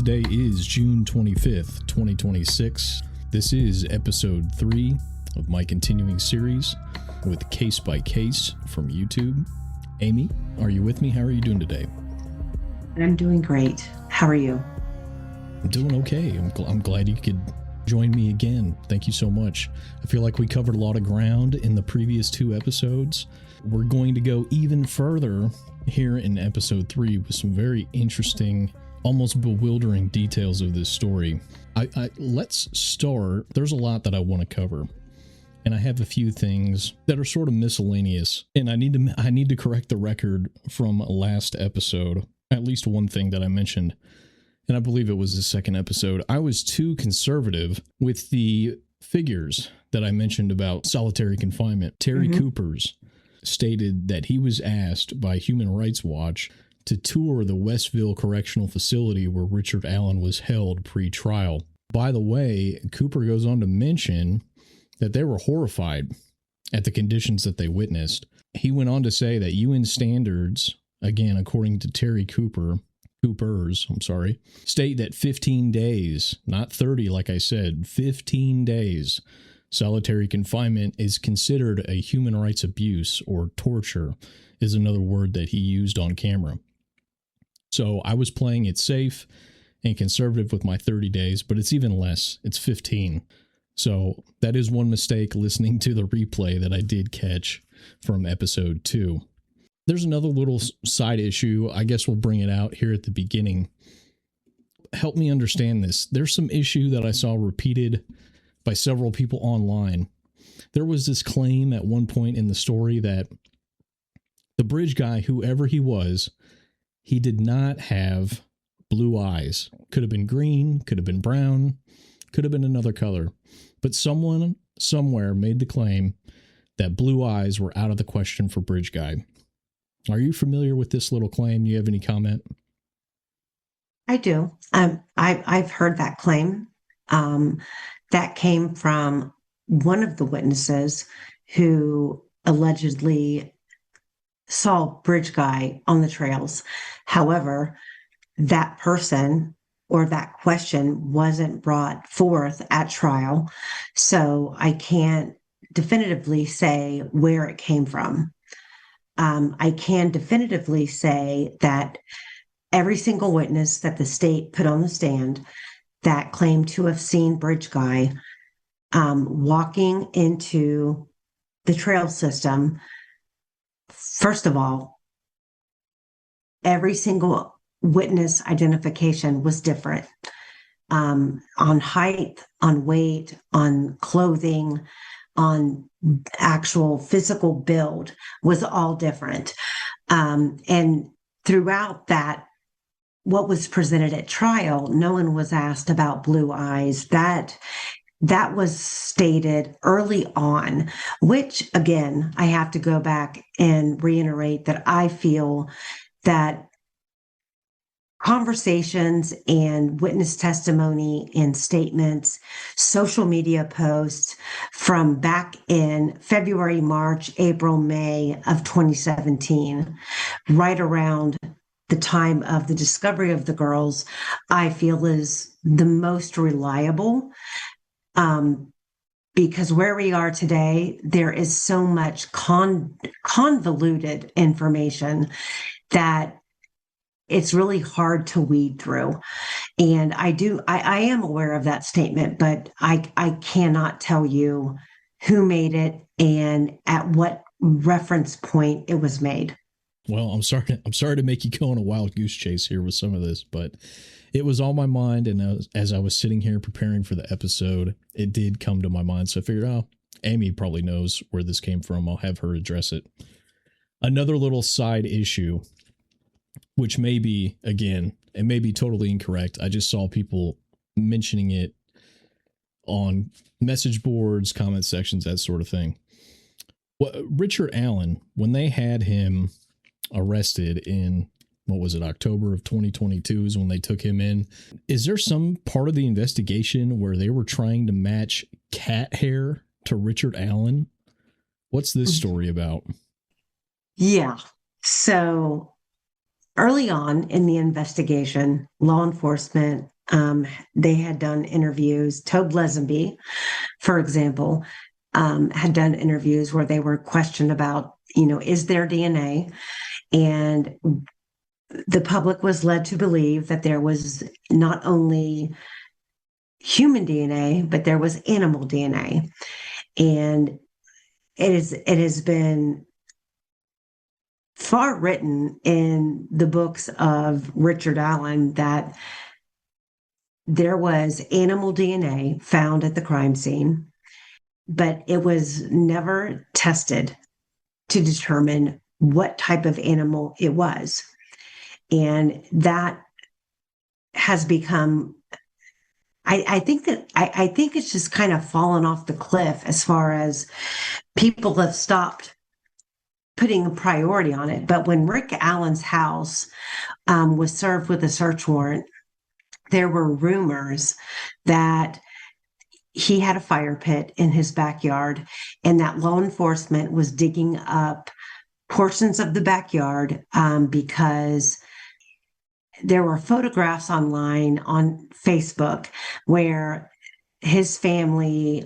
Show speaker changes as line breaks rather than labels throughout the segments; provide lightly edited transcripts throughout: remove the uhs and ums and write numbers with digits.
Today is June 25th, 2026. This is episode 3 of my continuing series with Case by Case from YouTube. Amy, are you with me? How are you doing today?
I'm doing great. How are you?
I'm doing okay. I'm glad you could join me again. Thank you so much. I feel like we covered a lot of ground in the previous 2 episodes. We're going to go even further here in episode 3 with some very interesting, almost bewildering details of this story. Let's start. There's a lot that I want to cover, and I have a few things that are sort of miscellaneous, and I need to correct the record from last episode. At least one thing that I mentioned, and I believe it was the second episode. I was too conservative with the figures that I mentioned about solitary confinement. Terry Coopers stated that he was asked by Human Rights Watch to tour the Westville Correctional Facility where Richard Allen was held pre-trial. By the way, Cooper goes on to mention that they were horrified at the conditions that they witnessed. He went on to say that UN standards, again, according to Terry Coopers, state that 15 days, not 30 like I said, 15 days solitary confinement is considered a human rights abuse, or torture is another word that he used on camera. So I was playing it safe and conservative with my 30 days, but it's even less. It's 15. So that is one mistake listening to the replay that I did catch from episode 2. There's another little side issue. I guess we'll bring it out here at the beginning. Help me understand this. There's some issue that I saw repeated by several people online. There was this claim at one point in the story that the bridge guy, whoever he was, he did not have blue eyes. Could have been green, could have been brown, could have been another color. But someone somewhere made the claim that blue eyes were out of the question for bridge guy. Are you familiar with this little claim? Do you have any comment?
I do. I've heard that claim. That came from one of the witnesses who allegedly saw Bridge Guy on the trails. However, that person or that question wasn't brought forth at trial, so I can't definitively say where it came from. I can definitively say that every single witness that the state put on the stand that claimed to have seen Bridge Guy walking into the trail system, first of all, every single witness identification was different on height, on weight, on clothing, on actual physical build was all different. And throughout that, what was presented at trial, no one was asked about blue eyes. That was stated early on, which again, I have to go back and reiterate that I feel that conversations and witness testimony and statements, social media posts from back in February, March, April, May of 2017, right around the time of the discovery of the girls, I feel is the most reliable. Because where we are today, there is so much convoluted information that it's really hard to weed through. And I am aware of that statement, but I cannot tell you who made it and at what reference point it was made.
Well, I'm sorry to make you go on a wild goose chase here with some of this, but it was on my mind, and as I was sitting here preparing for the episode, it did come to my mind. So I figured, Amy probably knows where this came from. I'll have her address it. Another little side issue, which may be, again, it may be totally incorrect. I just saw people mentioning it on message boards, comment sections, that sort of thing. Well, Richard Allen, when they had him arrested in, what was it, October of 2022 is when they took him in. Is there some part of the investigation where they were trying to match cat hair to Richard Allen? What's this story about?
Yeah. So early on in the investigation, law enforcement They had done interviews. Tobe Lesenby, for example, had done interviews where they were questioned about, is there DNA? And the public was led to believe that there was not only human DNA, but there was animal DNA. And it has been far written in the books of Richard Allen that there was animal DNA found at the crime scene, but it was never tested to determine what type of animal it was. And that has become, I think it's just kind of fallen off the cliff as far as people have stopped putting a priority on it. But when Rick Allen's house was served with a search warrant, there were rumors that he had a fire pit in his backyard and that law enforcement was digging up portions of the backyard because there were photographs online on Facebook where his family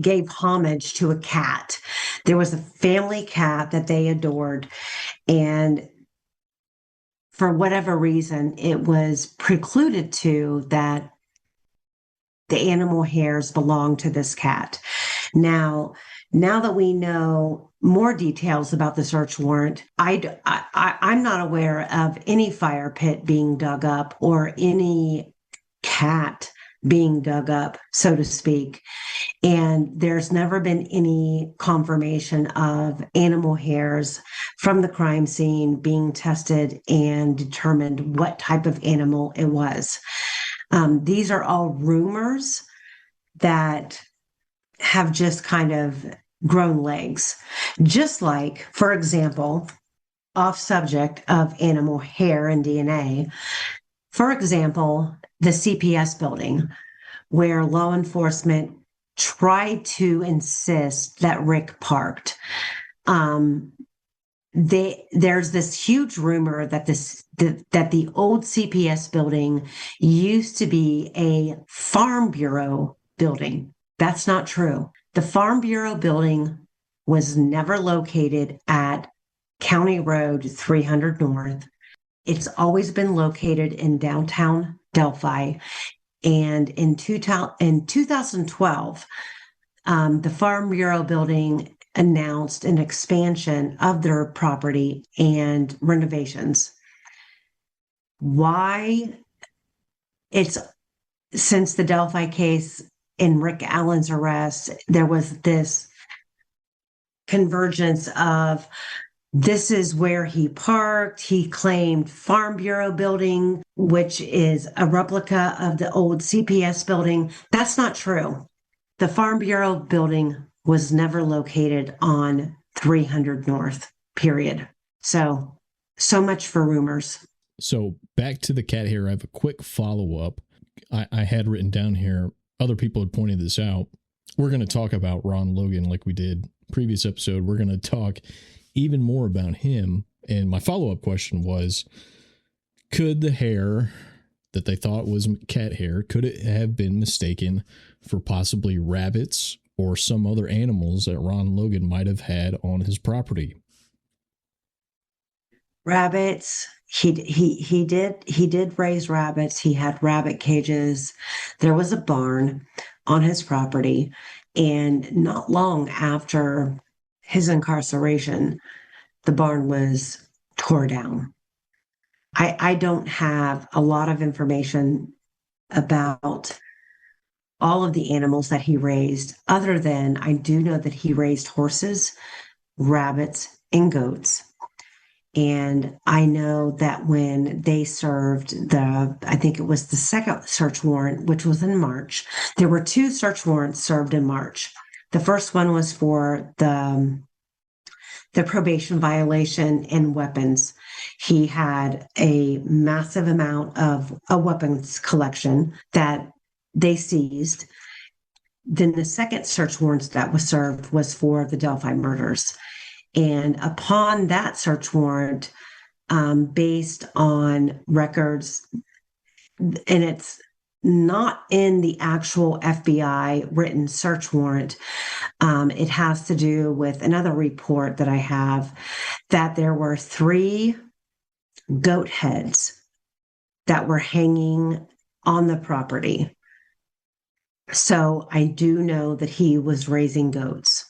gave homage to a cat. There was a family cat that they adored, and for whatever reason, it was precluded to that the animal hairs belong to this cat. Now that we know more details about the search warrant, I'm not aware of any fire pit being dug up or any cat being dug up, so to speak. And there's never been any confirmation of animal hairs from the crime scene being tested and determined what type of animal it was. These are all rumors that have just kind of grown legs. Just like, for example, off subject of animal hair and DNA, for example, the CPS building, where law enforcement tried to insist that Rick parked. There's this huge rumor that that the old CPS building used to be a Farm Bureau building. That's not true. The Farm Bureau building was never located at County Road 300 North. It's always been located in downtown Delphi. And in 2012, the Farm Bureau building announced an expansion of their property and renovations. Why? It's since the Delphi case in Rick Allen's arrest, there was this convergence of this is where he parked. He claimed Farm Bureau building, which is a replica of the old CPS building. That's not true. The Farm Bureau building was never located on 300 North, period. So much for rumors.
So back to the cat hair, I have a quick follow-up. I had written down here, other people had pointed this out. We're going to talk about Ron Logan like we did previous episode. We're going to talk even more about him. And my follow-up question was, could the hair that they thought was cat hair, could it have been mistaken for possibly rabbits or some other animals that Ron Logan might have had on his property?
Rabbits. He did raise rabbits. He had rabbit cages. There was a barn on his property, and not long after his incarceration, the barn was tore down. I don't have a lot of information about all of the animals that he raised, other than I do know that he raised horses, rabbits, and goats. And I know that when they served I think it was the second search warrant, which was in March, there were two search warrants served in March. The first one was for the probation violation and weapons. He had a massive amount of a weapons collection that they seized. Then the second search warrant that was served was for the Delphi murders. And upon that search warrant, based on records, and not in the actual FBI written search warrant. It has to do with another report that I have that there were 3 goat heads that were hanging on the property. So I do know that he was raising goats.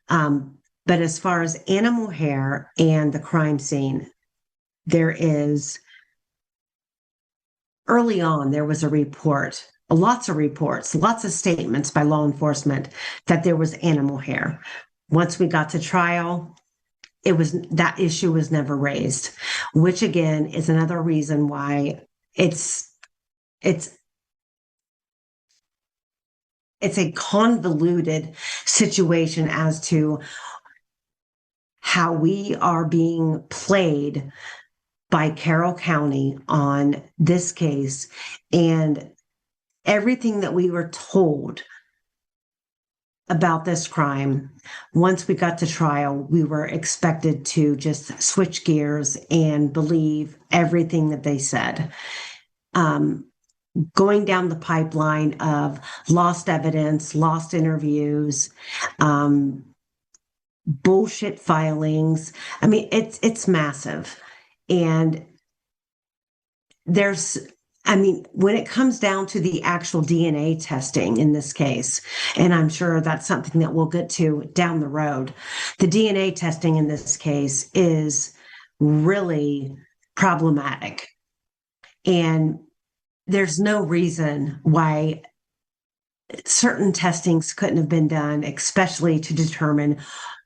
But as far as animal hair and the crime scene, early on, there was a report, lots of reports, lots of statements by law enforcement that there was animal hair. Once we got to trial, that issue was never raised, which again is another reason why it's a convoluted situation as to how we are being played by Carroll County on this case, and everything that we were told about this crime. Once we got to trial, we were expected to just switch gears and believe everything that they said. Going down the pipeline of lost evidence, lost interviews, bullshit filings. I mean, it's massive. And when it comes down to the actual DNA testing in this case, and I'm sure that's something that we'll get to down the road, the DNA testing in this case is really problematic. And there's no reason why certain testings couldn't have been done, especially to determine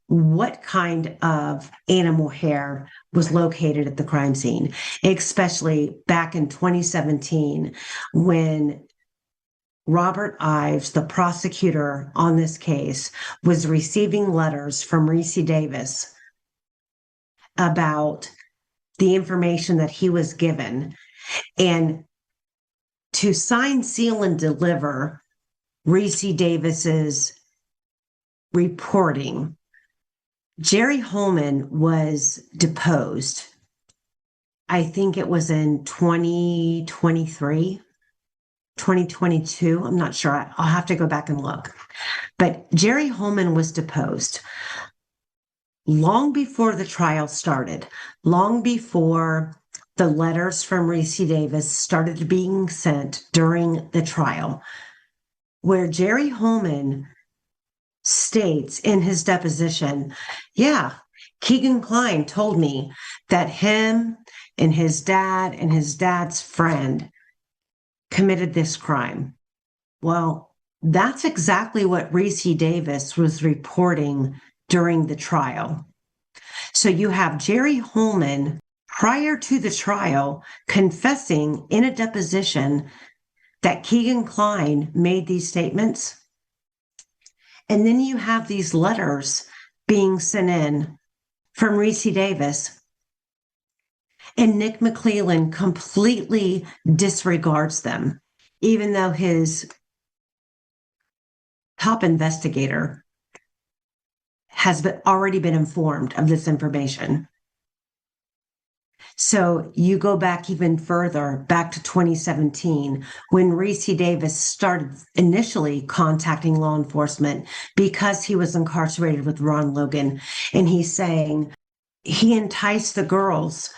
what kind of animal hair was located at the crime scene, especially back in 2017 when Robert Ives, the prosecutor on this case, was receiving letters from Reese Davis about the information that he was given. And to sign, seal, and deliver Reese Davis's reporting, Jerry Holman was deposed. I think it was in 2023, 2022. I'm not sure. I'll have to go back and look. But Jerry Holman was deposed long before the trial started, long before the letters from Reese Davis started being sent during the trial, where Jerry Holman states in his deposition, yeah, Keegan Kline told me that him and his dad and his dad's friend committed this crime. Well, that's exactly what Reese Davis was reporting during the trial. So you have Jerry Holman prior to the trial confessing in a deposition that Keegan Kline made these statements. And then you have these letters being sent in from Reese Davis. And Nick McClelland completely disregards them, even though his top investigator has already been informed of this information. So you go back even further, back to 2017, when Reese Davis started initially contacting law enforcement because he was incarcerated with Ron Logan. And he's saying he enticed the girls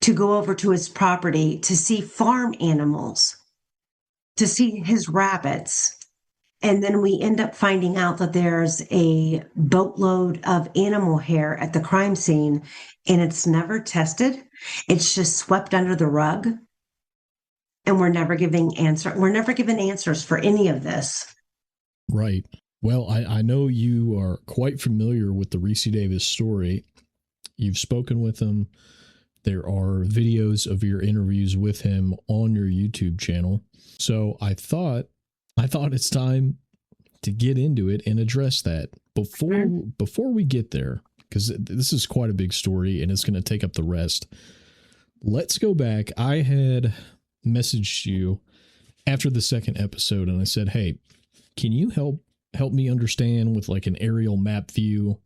to go over to his property to see farm animals, to see his rabbits. And then we end up finding out that there's a boatload of animal hair at the crime scene, and it's never tested. It's just swept under the rug. And we're never given answers for any of this.
Right. Well, I know you are quite familiar with the Reese Davis story. You've spoken with him. There are videos of your interviews with him on your YouTube channel. So I thought it's time to get into it and address that. Before we get there, because this is quite a big story and it's going to take up the rest, let's go back. I had messaged you after the second episode and I said, hey, can you help me understand with like an aerial map view,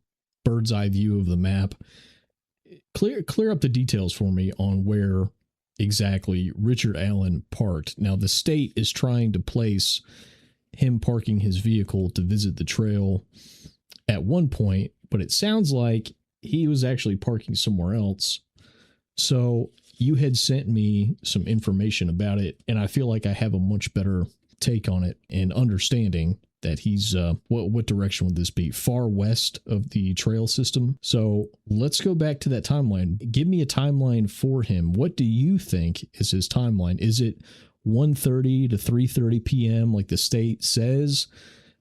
bird's eye view of the map? Clear up the details for me on where exactly Richard Allen parked. Now, the state is trying to place him parking his vehicle to visit the trail at one point, but it sounds like he was actually parking somewhere else. So you had sent me some information about it, and I feel like I have a much better take on it and understanding that he's what direction would this be? Far west of the trail system. So let's go back to that timeline. Give me a timeline for him. What do you think is his timeline? Is it 1:30 to 3:30 p.m. like the state says?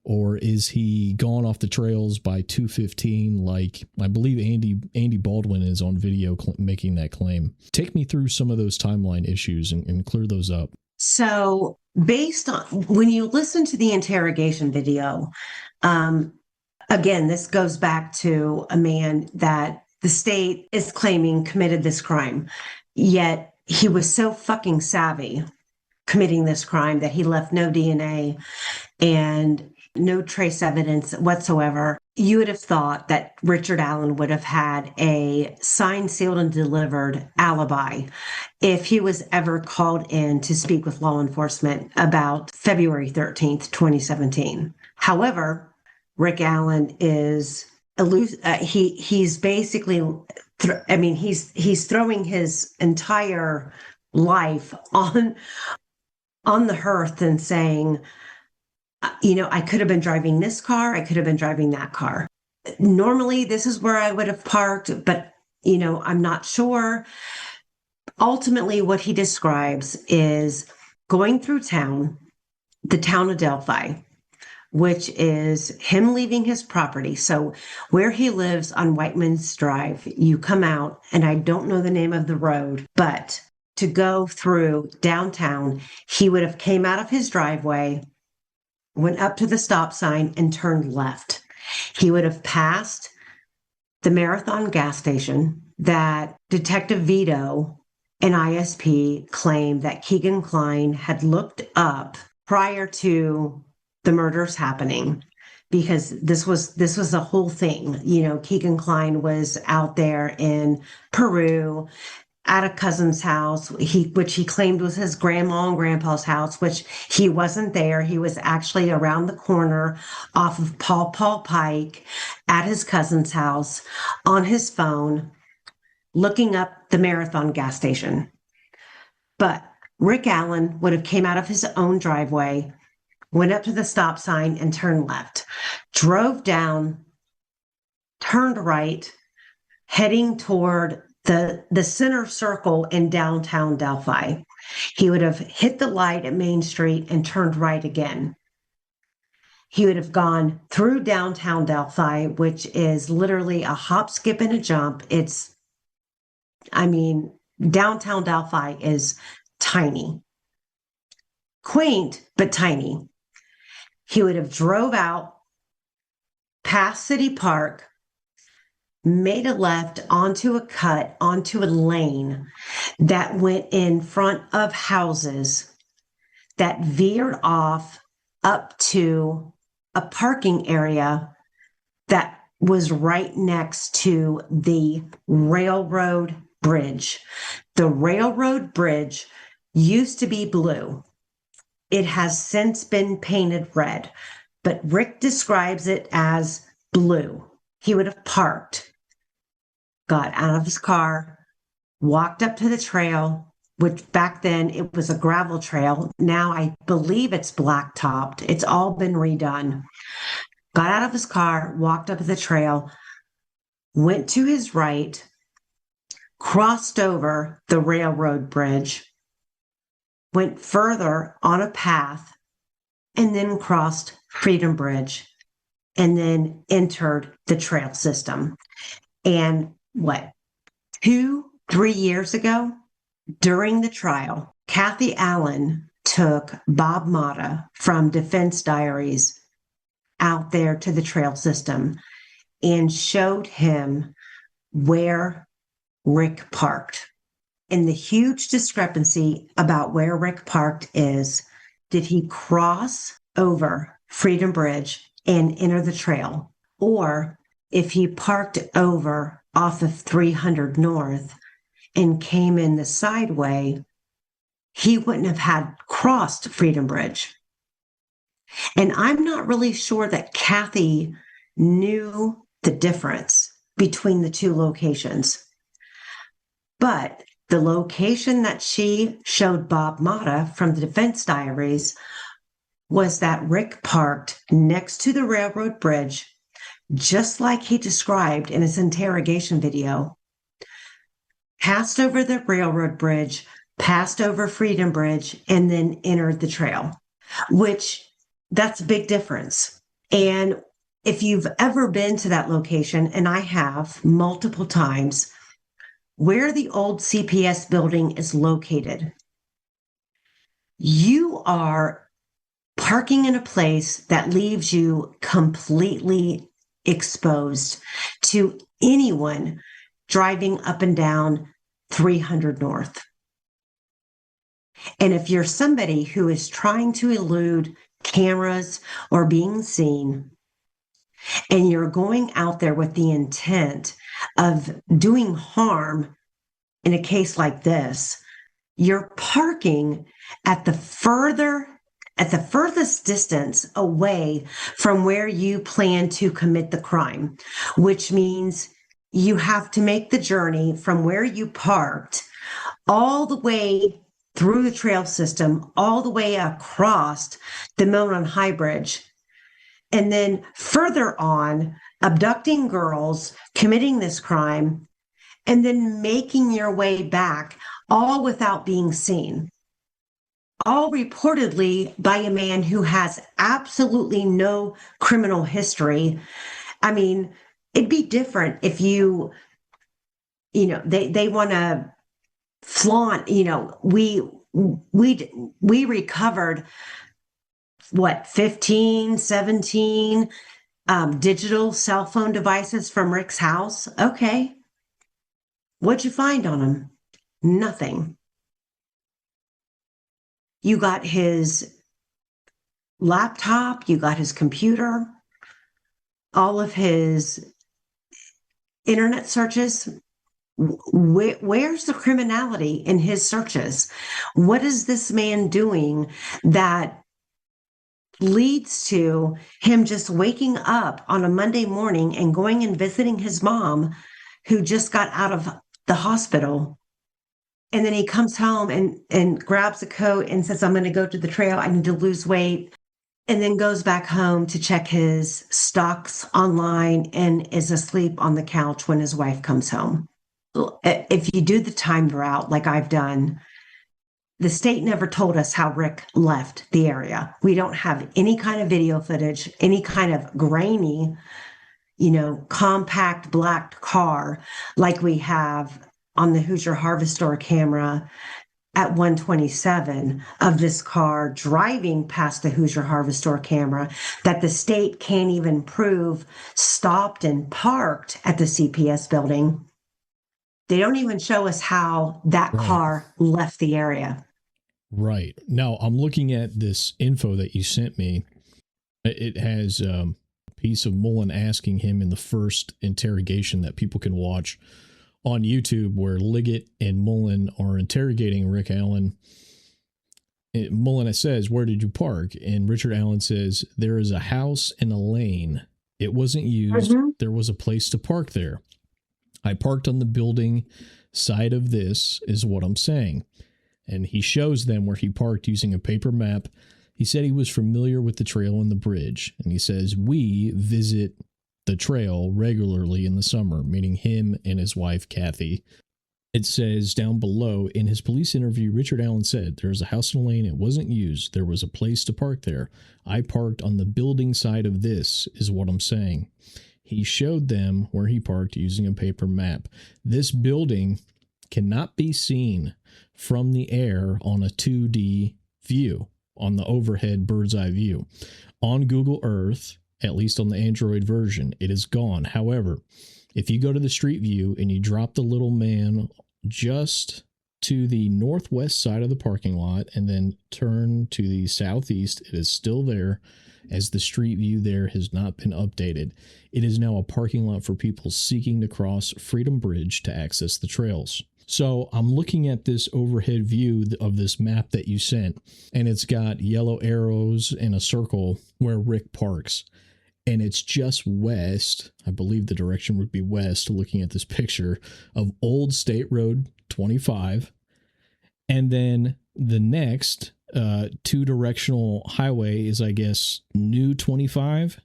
Or is he gone off the trails by 2:15 like I believe Andy Baldwin is on video making that claim? Take me through some of those timeline issues and clear those up.
So, based on when you listen to the interrogation video, again, this goes back to a man that the state is claiming committed this crime, yet he was so fucking savvy committing this crime that he left no DNA and no trace evidence whatsoever. You would have thought that Richard Allen would have had a signed, sealed, and delivered alibi if he was ever called in to speak with law enforcement about February 13th, 2017. However, Rick Allen is he's basically, he's throwing his entire life on the hearth and saying, I could have been driving this car. I could have been driving that car. Normally, this is where I would have parked, but, I'm not sure. Ultimately, what he describes is going through town, the town of Delphi, which is him leaving his property. So where he lives on Whiteman's Drive, you come out, and I don't know the name of the road, but to go through downtown, he would have came out of his driveway, went up to the stop sign and turned left. He would have passed the Marathon gas station that Detective Vito and ISP claimed that Keegan Kline had looked up prior to the murders happening, because this was a whole thing. Keegan Kline was out there in Peru at a cousin's house, which he claimed was his grandma and grandpa's house, which he wasn't there. He was actually around the corner off of Paul Pike at his cousin's house on his phone, looking up the Marathon gas station. But Rick Allen would have came out of his own driveway, went up to the stop sign and turned left, drove down, turned right, heading toward the center circle in downtown Delphi. He would have hit the light at Main Street and turned right again. He would have gone through downtown Delphi, which is literally a hop, skip, and a jump. Downtown Delphi is tiny, quaint, but tiny. He would have drove out past City Park, made a left onto a cut, onto a lane that went in front of houses, that veered off up to a parking area that was right next to the railroad bridge. The railroad bridge used to be blue. It has since been painted red, but Rick describes it as blue. He would have parked, got out of his car, walked up to the trail, which back then it was a gravel trail. Now I believe it's blacktopped. It's all been redone. Got out of his car, walked up the trail, went to his right, crossed over the railroad bridge, went further on a path, and then crossed Freedom Bridge, and then entered the trail system. And 2-3 years ago, during the trial, Kathy Allen took Bob Motta from Defense Diaries out there to the trail system and showed him where Rick parked. And the huge discrepancy about where Rick parked is, did he cross over Freedom Bridge and enter the trail? Or if he parked over off of 300 North and came in the sideway he wouldn't have had crossed Freedom Bridge. And I'm not really sure that Kathy knew the difference between the two locations. But the location that she showed Bob Motta from the defense diaries was that Rick parked next to the railroad bridge, just like he described in his interrogation video, passed over the railroad bridge, passed over Freedom Bridge, and then entered the trail, which that's a big difference. And if you've ever been to that location, and I have multiple times, where the old CPS building is located, you are parking in a place that leaves you completely exposed to anyone driving up and down 300 North. And if you're somebody who is trying to elude cameras or being seen, and you're going out there with the intent of doing harm in a case like this, you're parking at the furthest distance away from where you plan to commit the crime, which means you have to make the journey from where you parked all the way through the trail system, all the way across the Monon High Bridge, and then further on, abducting girls, committing this crime, and then making your way back, all without being seen. All reportedly by a man who has absolutely no criminal history. I mean, it'd be different if they want to flaunt, we recovered 15, 17 digital cell phone devices from Rick's house. Okay. What'd you find on him? Nothing. You got his laptop, you got his computer, all of his internet searches. Where's the criminality in his searches? What is this man doing that leads to him just waking up on a Monday morning and going and visiting his mom, who just got out of the hospital? And then he comes home and grabs a coat and says, I'm going to go to the trail. I need to lose weight. And then goes back home to check his stocks online and is asleep on the couch when his wife comes home. If you do the timed route like I've done, the state never told us how Rick left the area. We don't have any kind of video footage, any kind of grainy, compact black car like we have on the Hoosier Harvestor camera at 127 of this car driving past the Hoosier Harvestor camera that the state can't even prove stopped and parked at the CPS building. They don't even show us how that car left the area.
Right. Now, I'm looking at this info that you sent me. It has a piece of Mullen asking him in the first interrogation that people can watch on YouTube, where Liggett and Mullen are interrogating Rick Allen. Mullen says, "Where did you park?" And Richard Allen says, "There is a house and a lane. It wasn't used. Mm-hmm. There was a place to park there. I parked on the building side of this, is what I'm saying." And he shows them where he parked using a paper map. He said he was familiar with the trail and the bridge. And he says, "We visit the trail regularly in the summer," meaning him and his wife, Kathy. It says down below, in his police interview, Richard Allen said, "There's a house and a lane. It wasn't used. There was a place to park there. I parked on the building side of this, is what I'm saying." He showed them where he parked using a paper map. This building cannot be seen from the air on a 2D view, on the overhead bird's eye view. On Google Earth, at least on the Android version, it is gone. However, if you go to the street view and you drop the little man just to the northwest side of the parking lot and then turn to the southeast, it is still there, as the street view there has not been updated. It is now a parking lot for people seeking to cross Freedom Bridge to access the trails. So I'm looking at this overhead view of this map that you sent, and it's got yellow arrows and a circle where Rick parks. And it's just west, I believe the direction would be west, looking at this picture, of Old State Road 25. And then the next two-directional highway is, I guess, New 25.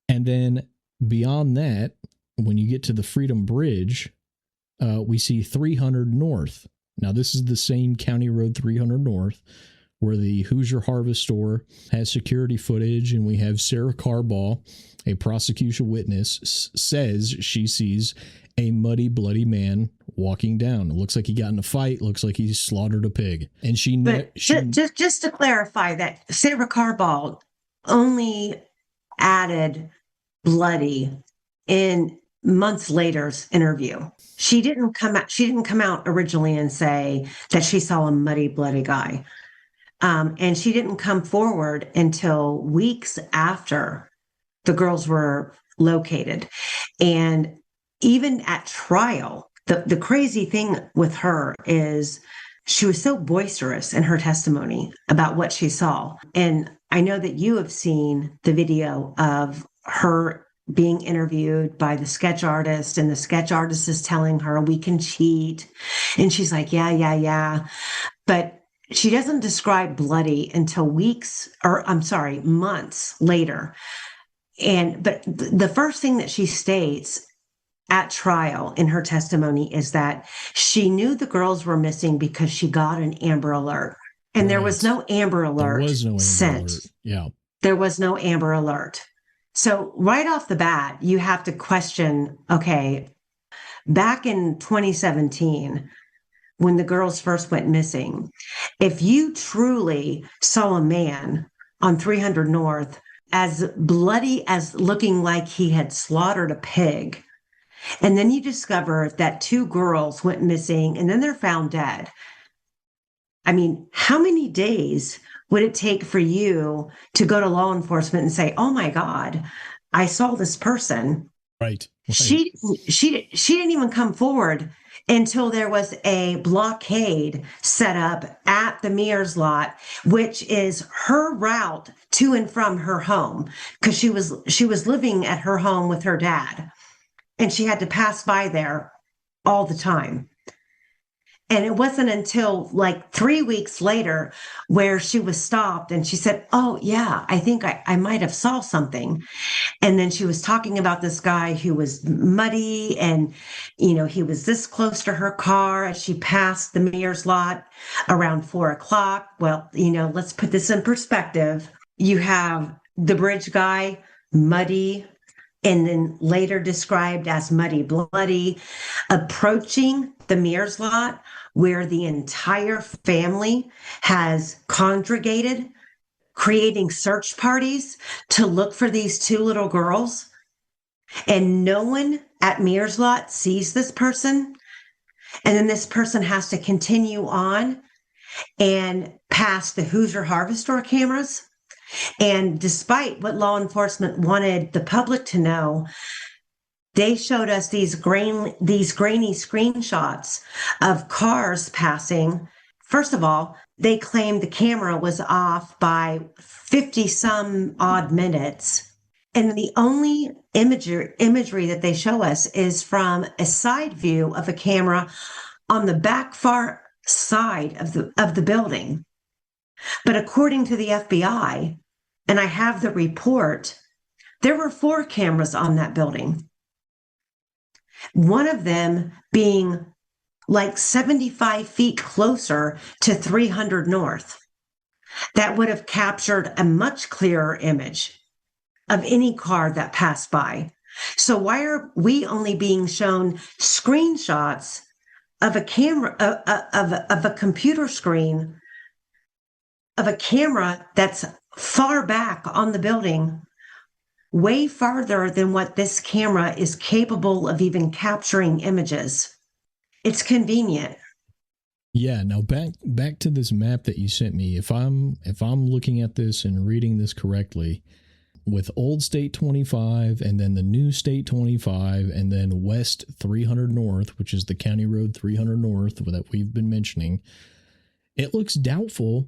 And then beyond that, when you get to the Freedom Bridge, we see 300 North. Now, this is the same County Road 300 North where the Hoosier Harvest Store has security footage, and we have Sarah Carbaugh, a prosecution witness, says she sees a muddy, bloody man walking down. It looks like he got in a fight. Looks like he slaughtered a pig. And
just to clarify that Sarah Carbaugh only added bloody in months later's interview. She didn't come out originally and say that she saw a muddy, bloody guy. And she didn't come forward until weeks after the girls were located. And even at trial, the crazy thing with her is she was so boisterous in her testimony about what she saw. And I know that you have seen the video of her being interviewed by the sketch artist, and the sketch artist is telling her, we can cheat. And she's like, yeah. But she doesn't describe bloody until months later. But the first thing that she states at trial in her testimony is that she knew the girls were missing because she got an Amber Alert. And there was no Amber Alert sent.
Yeah.
There was no Amber Alert. So right off the bat, you have to question, okay, back in 2017, when the girls first went missing, if you truly saw a man on 300 North as bloody as looking like he had slaughtered a pig, and then you discover that two girls went missing and then they're found dead, I mean, how many days would it take for you to go to law enforcement and say, oh my God, I saw this person?
Right.
She didn't even come forward until there was a blockade set up at the Mears lot, which is her route to and from her home, because she was living at her home with her dad, and she had to pass by there all the time. And it wasn't until like 3 weeks later where she was stopped and she said, oh yeah, I think I might have saw something. And then she was talking about this guy who was muddy and, he was this close to her car as she passed the Mears lot around 4:00. Well, let's put this in perspective. You have the bridge guy, muddy, and then later described as muddy, bloody, approaching the Mears lot where the entire family has congregated, creating search parties to look for these two little girls. And no one at Mears lot sees this person. And then this person has to continue on and pass the Hoosier Harvest Store cameras. And despite what law enforcement wanted the public to know, they showed us these grainy screenshots of cars passing. First of all, they claimed the camera was off by 50 some odd minutes. And the only imagery that they show us is from a side view of a camera on the back far side of the building. But according to the FBI, and I have the report, there were 4 cameras on that building. One of them being like 75 feet closer to 300 North. That would have captured a much clearer image of any car that passed by. So why are we only being shown screenshots of a camera, of a computer screen, of a camera that's far back on the building, way farther than what this camera is capable of even capturing images? It's convenient.
Yeah. Now back to this map that you sent me. If I'm looking at this and reading this correctly, with Old State 25 and then the new State 25 and then West 300 North, which is the County Road 300 North that we've been mentioning, it looks doubtful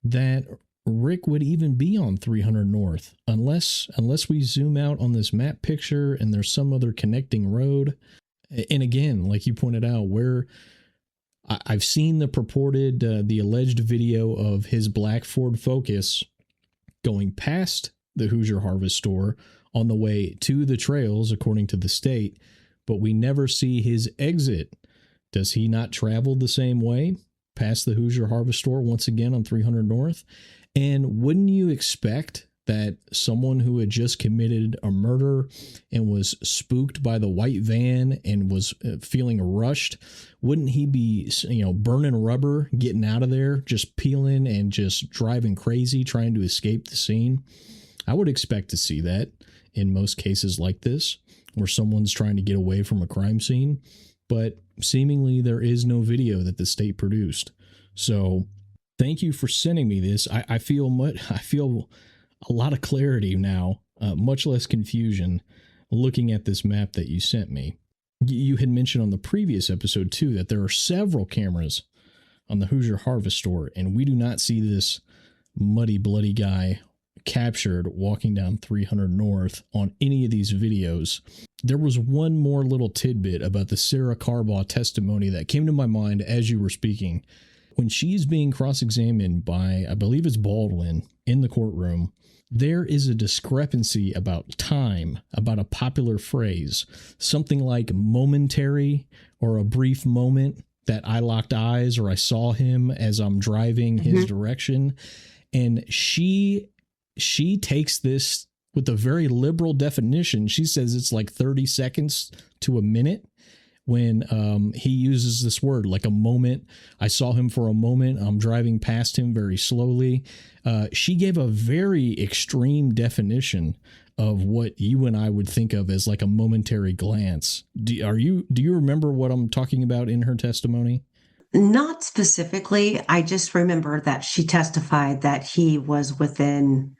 that Rick would even be on 300 North unless we zoom out on this map picture and there's some other connecting road. And again, like you pointed out, where I've seen the purported, the alleged video of his black Ford Focus going past the Hoosier Harvest store on the way to the trails, according to the state, but we never see his exit. Does he not travel the same way past the Hoosier Harvest store once again on 300 North? And wouldn't you expect that someone who had just committed a murder and was spooked by the white van and was feeling rushed, wouldn't he be, burning rubber, getting out of there, just peeling and just driving crazy, trying to escape the scene? I would expect to see that in most cases like this, where someone's trying to get away from a crime scene, but seemingly there is no video that the state produced. So thank you for sending me this. I feel a lot of clarity now, much less confusion looking at this map that you sent me. You had mentioned on the previous episode too that there are several cameras on the Hoosier Harvest store, and we do not see this muddy, bloody guy captured walking down 300 North on any of these videos. There was one more little tidbit about the Sarah Carbaugh testimony that came to my mind as you were speaking. When she's being cross-examined by, I believe it's Baldwin, in the courtroom, there is a discrepancy about time, about a popular phrase, something like momentary or a brief moment that I locked eyes or I saw him as I'm driving his direction. And she takes this with a very liberal definition. She says it's like 30 seconds to a minute when he uses this word, like a moment. I saw him for a moment. I'm driving past him very slowly. She gave a very extreme definition of what you and I would think of as like a momentary glance. Do you remember what I'm talking about in her testimony?
Not specifically. I just remember that she testified that he was within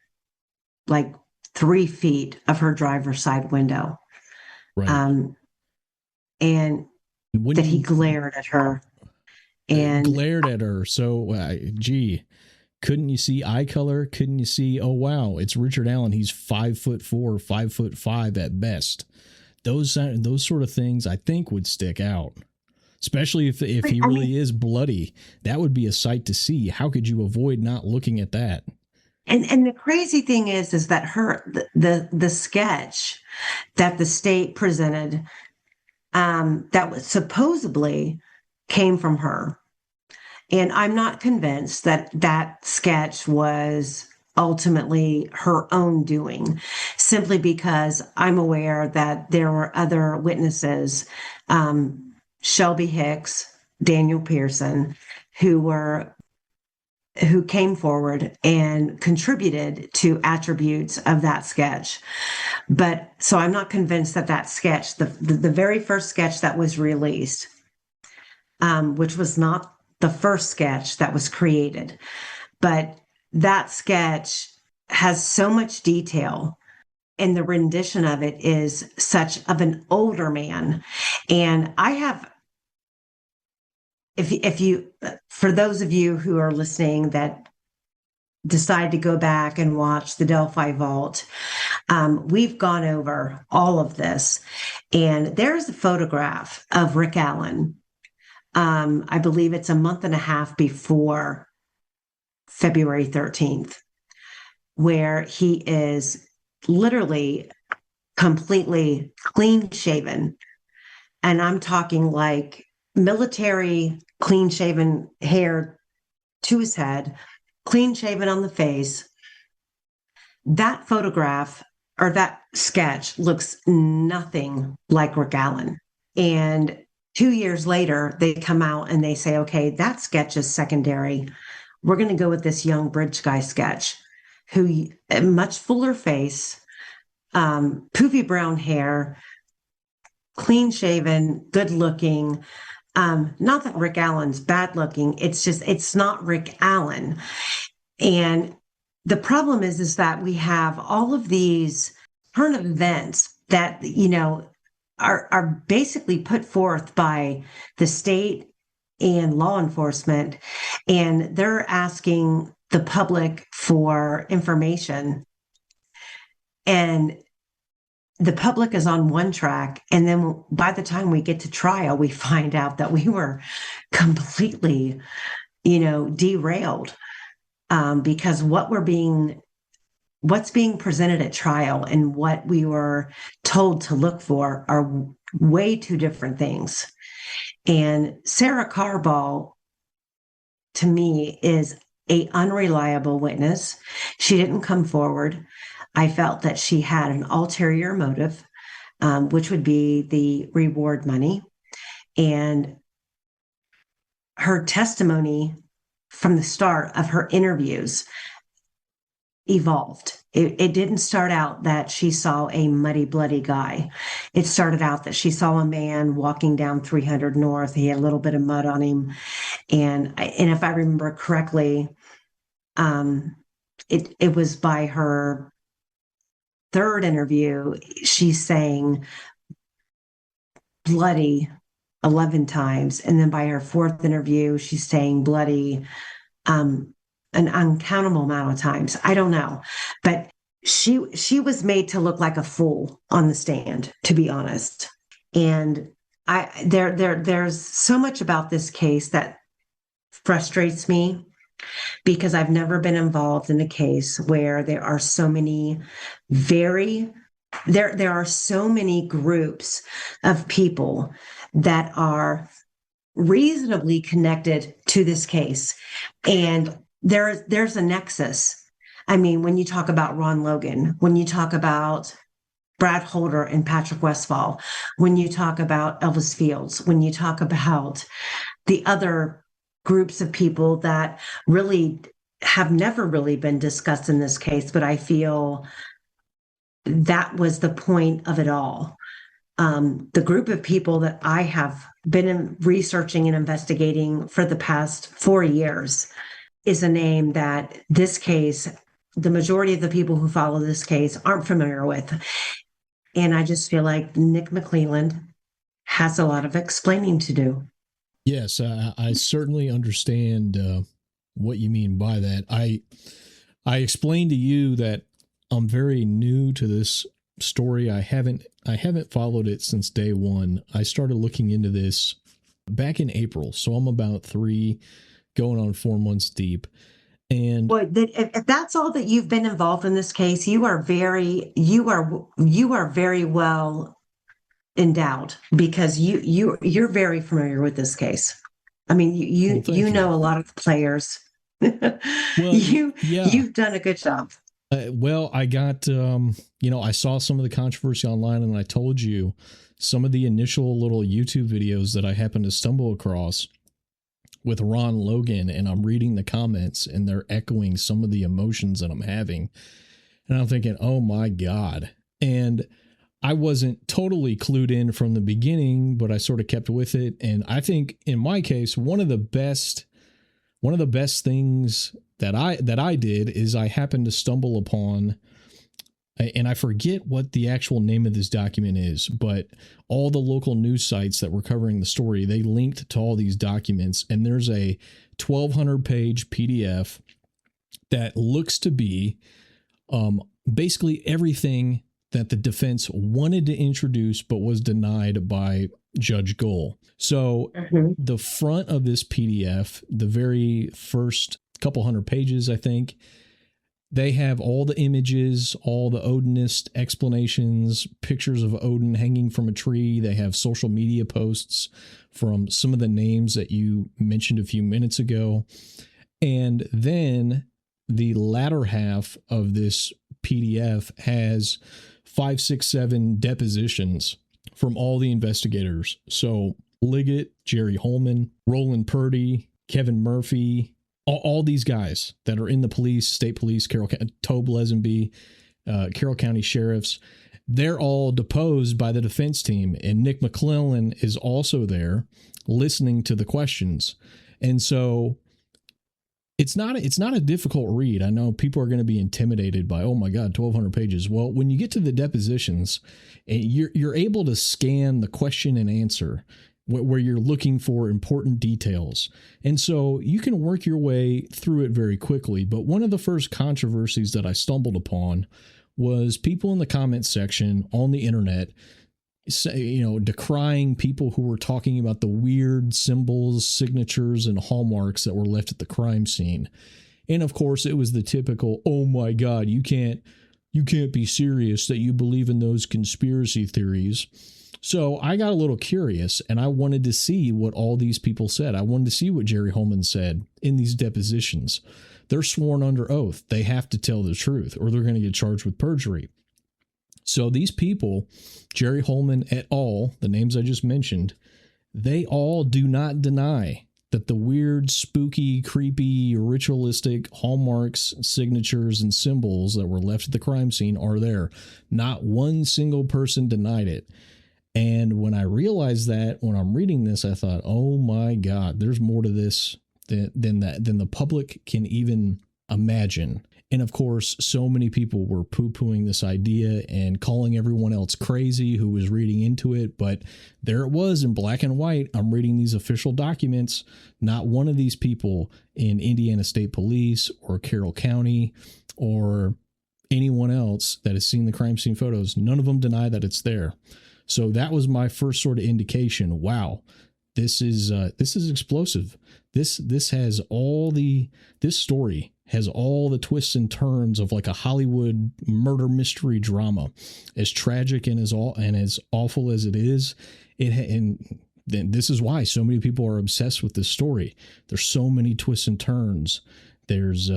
like 3 feet of her driver's side window.
Right.
And that he glared at her. And
glared at her. So, couldn't you see eye color? Couldn't you see, oh, wow, it's Richard Allen. He's 5'4", 5'5" at best. Those sort of things I think would stick out, especially if he really is bloody. That would be a sight to see. How could you avoid not looking at that?
And the crazy thing is that the sketch that the state presented, that was supposedly came from her. And I'm not convinced that that sketch was ultimately her own doing, simply because I'm aware that there were other witnesses, Shelby Hicks, Daniel Pearson, who came forward and contributed to attributes of that sketch. But so I'm not convinced that sketch, the very first sketch that was released, which was not the first sketch that was created, but that sketch has so much detail, and the rendition of it is such of an older man. And I have, if you, for those of you who are listening that decide to go back and watch the Delphi Vault, we've gone over all of this, and there's a photograph of Rick Allen. I believe it's a month and a half before February 13th, where he is literally completely clean shaven. And I'm talking like military clean shaven hair to his head, clean shaven on the face. That photograph or that sketch looks nothing like Rick Allen. And 2 years later, they come out and they say, okay, that sketch is secondary. We're going to go with this young bridge guy sketch, who a much fuller face, poofy brown hair, clean shaven, good looking. Not that Rick Allen's bad looking. It's just, it's not Rick Allen. And the problem is that we have all of these current events that, are basically put forth by the state and law enforcement, and they're asking the public for information. And the public is on one track, and then by the time we get to trial, we find out that we were completely, derailed, because what's being presented at trial and what we were told to look for are way two different things. And Sarah Carball, to me, is a unreliable witness. She didn't come forward. I felt that she had an ulterior motive, which would be the reward money. And her testimony from the start of her interviews evolved. It didn't start out that she saw a muddy, bloody guy. It started out that she saw a man walking down 300 North. He had a little bit of mud on him. And if I remember correctly, it was by her third interview, she's saying bloody 11 times. And then by her fourth interview, she's saying bloody an uncountable amount of times. I don't know. But she was made to look like a fool on the stand, to be honest. And there's so much about this case that frustrates me, because I've never been involved in a case where there are so many there are so many groups of people that are reasonably connected to this case. And there's a nexus. I mean, when you talk about Ron Logan, when you talk about Brad Holder and Patrick Westfall, when you talk about Elvis Fields, when you talk about the other groups of people that really have never really been discussed in this case, but I feel that was the point of it all. The group of people that I have been researching and investigating for the past 4 years is a name that this case, the majority of the people who follow this case aren't familiar with. And I just feel like Nick McClelland has a lot of explaining to do.
Yes, I certainly understand what you mean by that. I explained to you that I'm very new to this story. I haven't followed it since day one. I started looking into this back in April, so I'm about 3 going on 4 months deep. And
well, if that's all that you've been involved in this case, you are very well endowed, because you're very familiar with this case. I mean, you know a lot of the players. Well, you've done a good job.
Well, I got I saw some of the controversy online, and I told you some of the initial little YouTube videos that I happened to stumble across with Ron Logan, and I'm reading the comments, and they're echoing some of the emotions that I'm having. And I'm thinking, oh my God. And I wasn't totally clued in from the beginning, but I sort of kept with it. And I think in my case, one of the best things that I did is I happened to stumble upon, and I forget what the actual name of this document is, but all the local news sites that were covering the story, they linked to all these documents, and there's a 1,200 page PDF that looks to be basically everything that the defense wanted to introduce but was denied by Judge Gohl. So the front of this PDF, the very first couple hundred pages, I think, they have all the images, all the Odinist explanations, pictures of Odin hanging from a tree. They have social media posts from some of the names that you mentioned a few minutes ago. And then the latter half of this PDF has 5, 6, 7 depositions from all the investigators. So Liggett, Jerry Holman, Roland Purdy, Kevin Murphy, all these guys that are in the police, state police, Tobe Lesenby, Carroll County sheriffs, they're all deposed by the defense team. And Nick McClelland is also there listening to the questions. And so It's not a difficult read. I know people are going to be intimidated by, oh my God, 1,200 pages. Well, when you get to the depositions, you're able to scan the question and answer where you're looking for important details. And so you can work your way through it very quickly. But one of the first controversies that I stumbled upon was people in the comments section on the internet decrying people who were talking about the weird symbols, signatures, and hallmarks that were left at the crime scene. And of course, it was the typical, oh my God, you can't be serious that you believe in those conspiracy theories. So I got a little curious and I wanted to see what all these people said. I wanted to see what Jerry Holman said in these depositions. They're sworn under oath. They have to tell the truth or they're going to get charged with perjury. So these people, Jerry Holman et al., the names I just mentioned, they all do not deny that the weird, spooky, creepy, ritualistic hallmarks, signatures, and symbols that were left at the crime scene are there. Not one single person denied it. And when I realized that, when I'm reading this, I thought, oh my God, there's more to this than the public can even imagine. And of course, so many people were poo-pooing this idea and calling everyone else crazy who was reading into it. But there it was in black and white. I'm reading these official documents. Not one of these people in Indiana State Police or Carroll County or anyone else that has seen the crime scene photos, none of them deny that it's there. So that was my first sort of indication. Wow, this is explosive. This story has all the twists and turns of like a Hollywood murder mystery drama. As tragic and as awful as it is, and this is why so many people are obsessed with this story. There's so many twists and turns. There's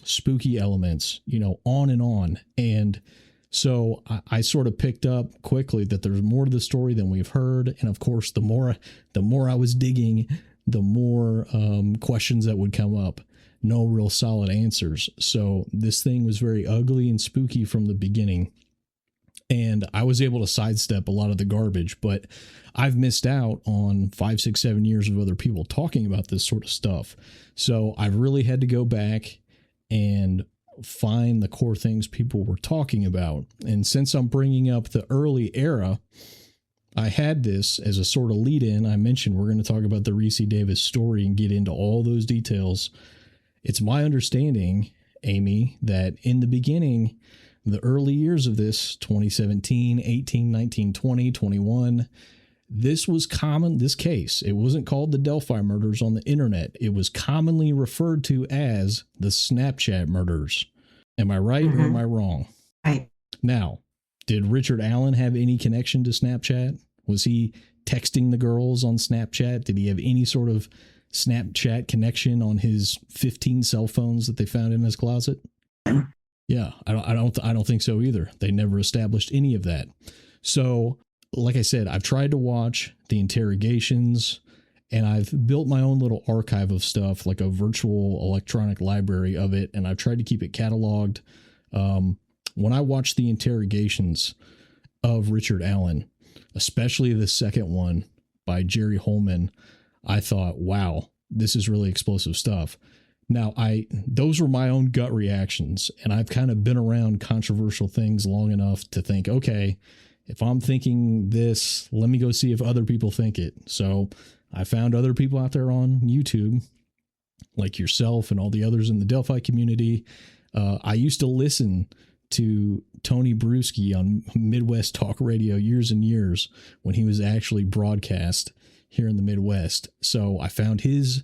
spooky elements, on and on. And so I sort of picked up quickly that there's more to the story than we've heard. And of course, the more I was digging, the more questions that would come up. No real solid answers. So this thing was very ugly and spooky from the beginning. And I was able to sidestep a lot of the garbage, but I've missed out on 5, 6, 7 years of other people talking about this sort of stuff. So I've really had to go back and find the core things people were talking about. And since I'm bringing up the early era, I had this as a sort of lead in. I mentioned we're going to talk about the Reese Davis story and get into all those details. It's my understanding, Amy, that in the beginning, the early years of this, 2017, 18, 19, 20, 21, this was common, this case. It wasn't called the Delphi murders on the internet. It was commonly referred to as the Snapchat murders. Am I right or am I wrong?
Right.
Now, did Richard Allen have any connection to Snapchat? Was he texting the girls on Snapchat? Did he have any sort of Snapchat connection on his 15 cell phones that they found in his closet? Yeah, I don't think so either. They never established any of that. So, like I said, I've tried to watch the interrogations and I've built my own little archive of stuff, like a virtual electronic library of it. And I've tried to keep it cataloged. When I watched the interrogations of Richard Allen, especially the second one by Jerry Holman, I thought, wow, this is really explosive stuff. Now, those were my own gut reactions, and I've kind of been around controversial things long enough to think, okay, if I'm thinking this, let me go see if other people think it. So I found other people out there on YouTube, like yourself and all the others in the Delphi community. I used to listen to Tony Bruschi on Midwest Talk Radio years and years when he was actually broadcast here in the Midwest. So I found his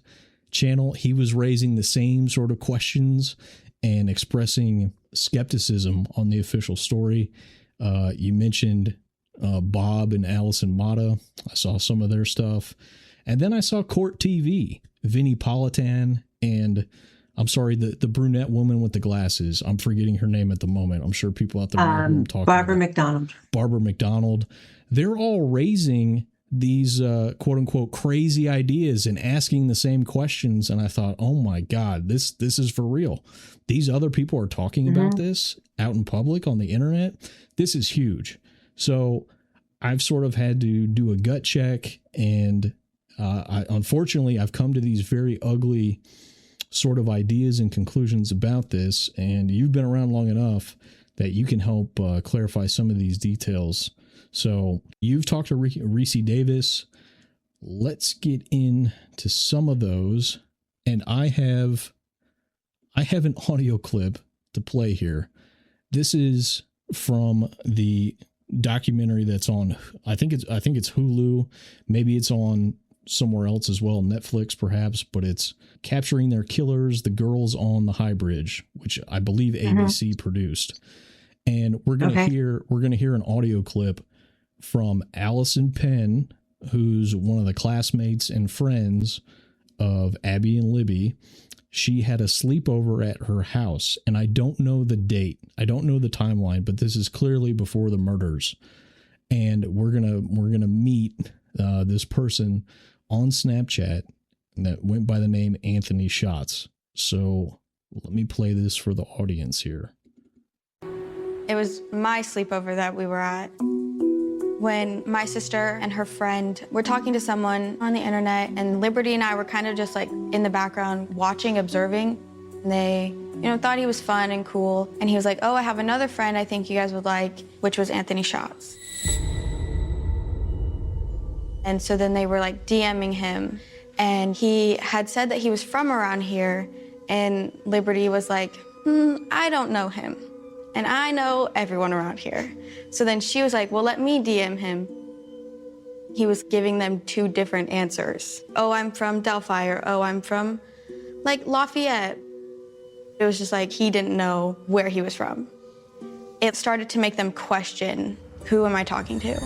channel. He was raising the same sort of questions and expressing skepticism on the official story. You mentioned Bob and Allison Mata. I saw some of their stuff. And then I saw Court TV, Vinnie Politan, and I'm sorry, the brunette woman with the glasses. I'm forgetting her name at the moment. I'm sure people out there know who I'm talking
Barbara
about.
McDonald.
Barbara McDonald. They're all raising these quote unquote crazy ideas and asking the same questions. And I thought, oh my God, this is for real. These other people are talking about this out in public on the internet. This is huge. So I've sort of had to do a gut check. And unfortunately, I've come to these very ugly sort of ideas and conclusions about this, and you've bin around long enough that you can help clarify some of these details. So you've talked to Reese Davis. Let's get into some of those. And I have an audio clip to play here. This is from the documentary that's on, I think it's Hulu. Maybe it's on somewhere else as well, Netflix perhaps, but it's Capturing Their Killers, The Girls on the High Bridge, which I believe ABC produced. And we're going to hear an audio clip from Allison Penn, who's one of the classmates and friends of Abby and Libby. She had a sleepover at her house, and I don't know the date. I don't know the timeline, but this is clearly before the murders. And we're gonna meet this person on Snapchat that went by the name Anthony Shots. So let me play this for the audience here.
It was my sleepover that we were at when my sister and her friend were talking to someone on the internet, and Liberty and I were kind of just like in the background watching, observing. And they, thought he was fun and cool. And he was like, oh, I have another friend I think you guys would like, which was Anthony Shots. And so then they were like DMing him, and he had said that he was from around here, and Liberty was like, I don't know him. And I know everyone around here. So then she was like, well, let me DM him. He was giving them two different answers. Oh, I'm from Delphi, or oh, I'm from like Lafayette. It was just like he didn't know where he was from. It started to make them question, who am I talking to?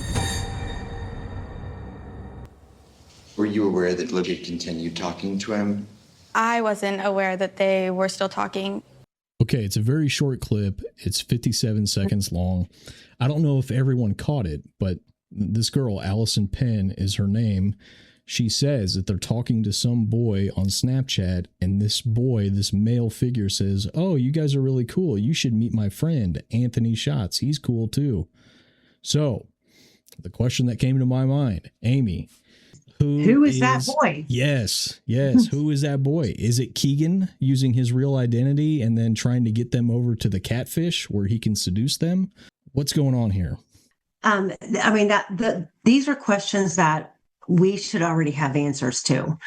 Were you aware that Libby continued talking to him?
I wasn't aware that they were still talking.
Okay, it's a very short clip. It's 57 seconds long. I don't know if everyone caught it, but this girl, Allison Penn is her name. She says that they're talking to some boy on Snapchat, and this boy, this male figure, says, oh, you guys are really cool. You should meet my friend, Anthony Shots. He's cool too. So the question that came to my mind, Amy, who is that boy? Yes. Who is that boy? Is it Keegan using his real identity and then trying to get them over to the catfish where he can seduce them? What's going on here?
These are questions that we should already have answers to.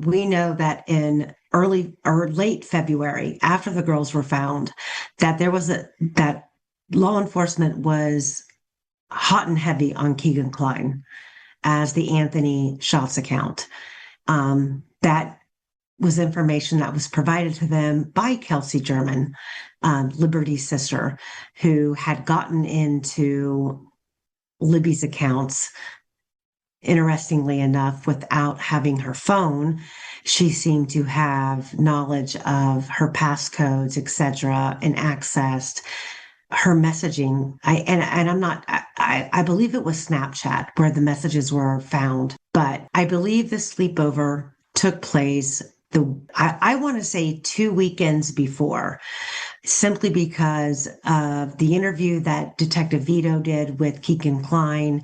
We know that in early or late February, after the girls were found, that that law enforcement was hot and heavy on Keegan Kline as the Anthony Shots account. That was information that was provided to them by Kelsey German, Liberty's sister, who had gotten into Libby's accounts, interestingly enough, without having her phone. She seemed to have knowledge of her passcodes, etc., and accessed her messaging. I believe it was Snapchat where the messages were found, but I believe the sleepover took place I want to say 2 weekends before, simply because of the interview that Detective Vito did with Keegan Kline,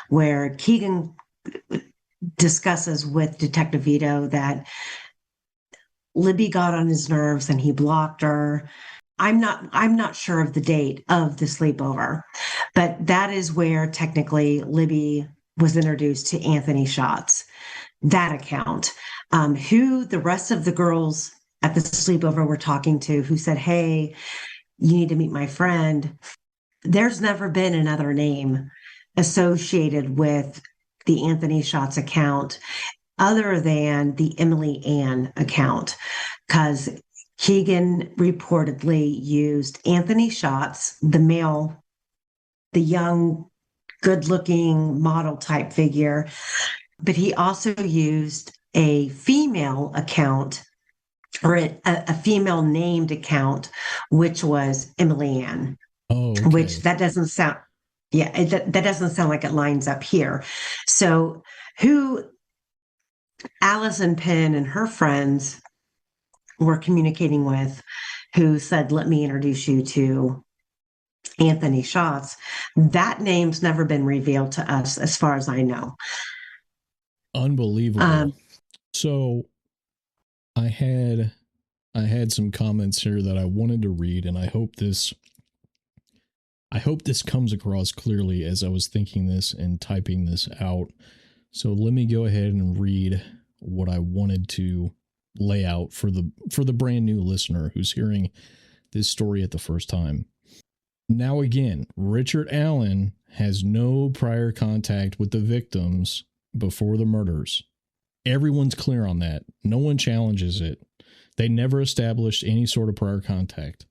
where Keegan discusses with Detective Vito that Libby got on his nerves and he blocked her. I'm not sure of the date of the sleepover, but that is where technically Libby was introduced to Anthony Shots, that account. Who the rest of the girls at the sleepover were talking to, who said, hey, you need to meet my friend. There's never been another name associated with the Anthony Shots account other than the Emily Ann account, because Keegan reportedly used Anthony Shots, the male, the young, good-looking model type figure, but he also used a female account, or a female named account, which was Emily Ann.
Oh, okay.
Which that doesn't sound like it lines up here. So who Allison Penn and her friends were communicating with, who said, let me introduce you to Anthony Shots, that name's never been revealed to us as far as I know.
Unbelievable. So I had I had some comments here that I wanted to read, and I hope this comes across clearly as I was thinking this and typing this out. So let me go ahead and read what I wanted to lay out for the brand new listener who's hearing this story at the first time. Now again, Richard Allen has no prior contact with the victims before the murders. Everyone's clear on that. No one challenges it. They never established any sort of prior contact.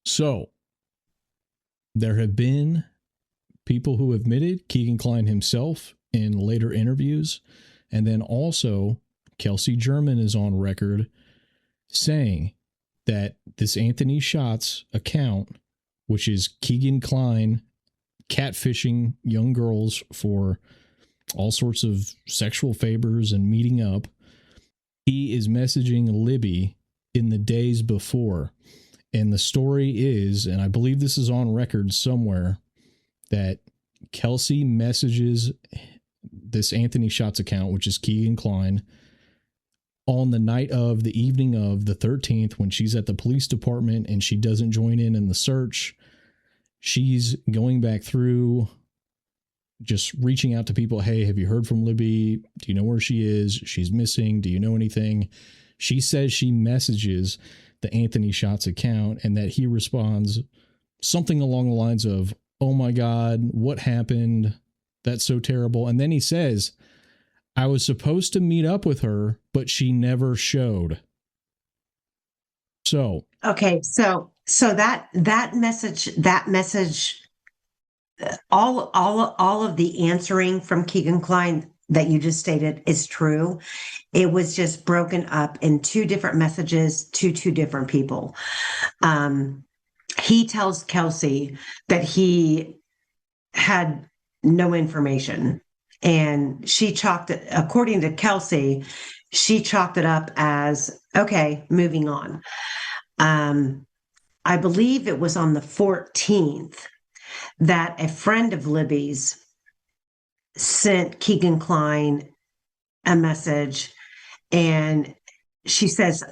So, there have been people who admitted, Keegan Kline himself in later interviews, and then also Kelsey German is on record saying that this Anthony Shots account, which is Keegan Kline catfishing young girls for all sorts of sexual favors and meeting up, he is messaging Libby in the days before. And the story is, and I believe this is on record somewhere, that Kelsey messages this Anthony Shots account, which is Keegan Kline, on the night of the evening of the 13th when she's at the police department and she doesn't join in the search. She's going back through, just reaching out to people. Hey, have you heard from Libby? Do you know where she is? She's missing. Do you know anything? She says she messages the Anthony Shots account and that he responds something along the lines of, oh my God, what happened? That's so terrible. And then he says, I was supposed to meet up with her, but she never showed. So.
Okay. So that message, all of the answering from Keegan Kline that you just stated is true. It was just broken up in two different messages to two different people. He tells Kelsey that he had no information, and she chalked it, according to Kelsey, she chalked it up as, okay, moving on. I believe it was on the 14th that a friend of Libby's sent Keegan Kline a message, and she says,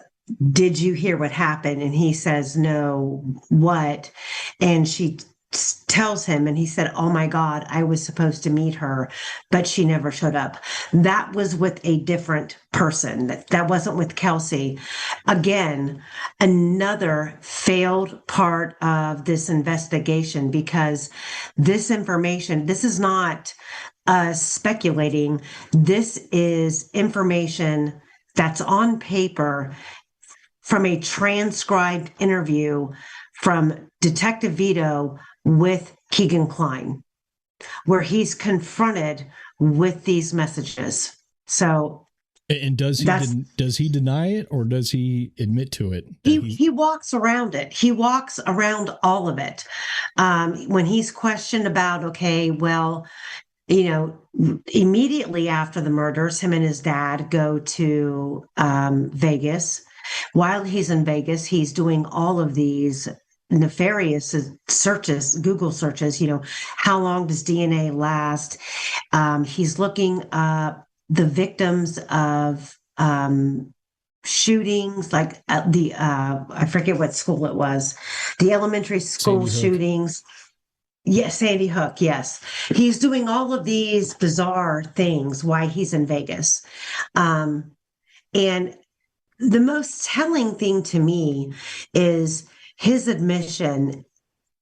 did you hear what happened? And he says, no, what? And she tells him, and he said, oh my God, I was supposed to meet her, but she never showed up. That was with a different person. That wasn't with Kelsey. Again, another failed part of this investigation, because this information, this is not speculating. This is information that's on paper from a transcribed interview from Detective Vito with Keegan Kline, where he's confronted with these messages. So,
and does he deny it, or does he admit to it?
He walks around it. He walks around all of it. When he's questioned about, okay, well, immediately after the murders, him and his dad go to Vegas. While he's in Vegas, he's doing all of these nefarious searches, Google searches, how long does DNA last? He's looking up the victims of shootings, like I forget what school it was, the elementary school shootings. Yes, Sandy Hook, yes. He's doing all of these bizarre things while he's in Vegas. And the most telling thing to me is his admission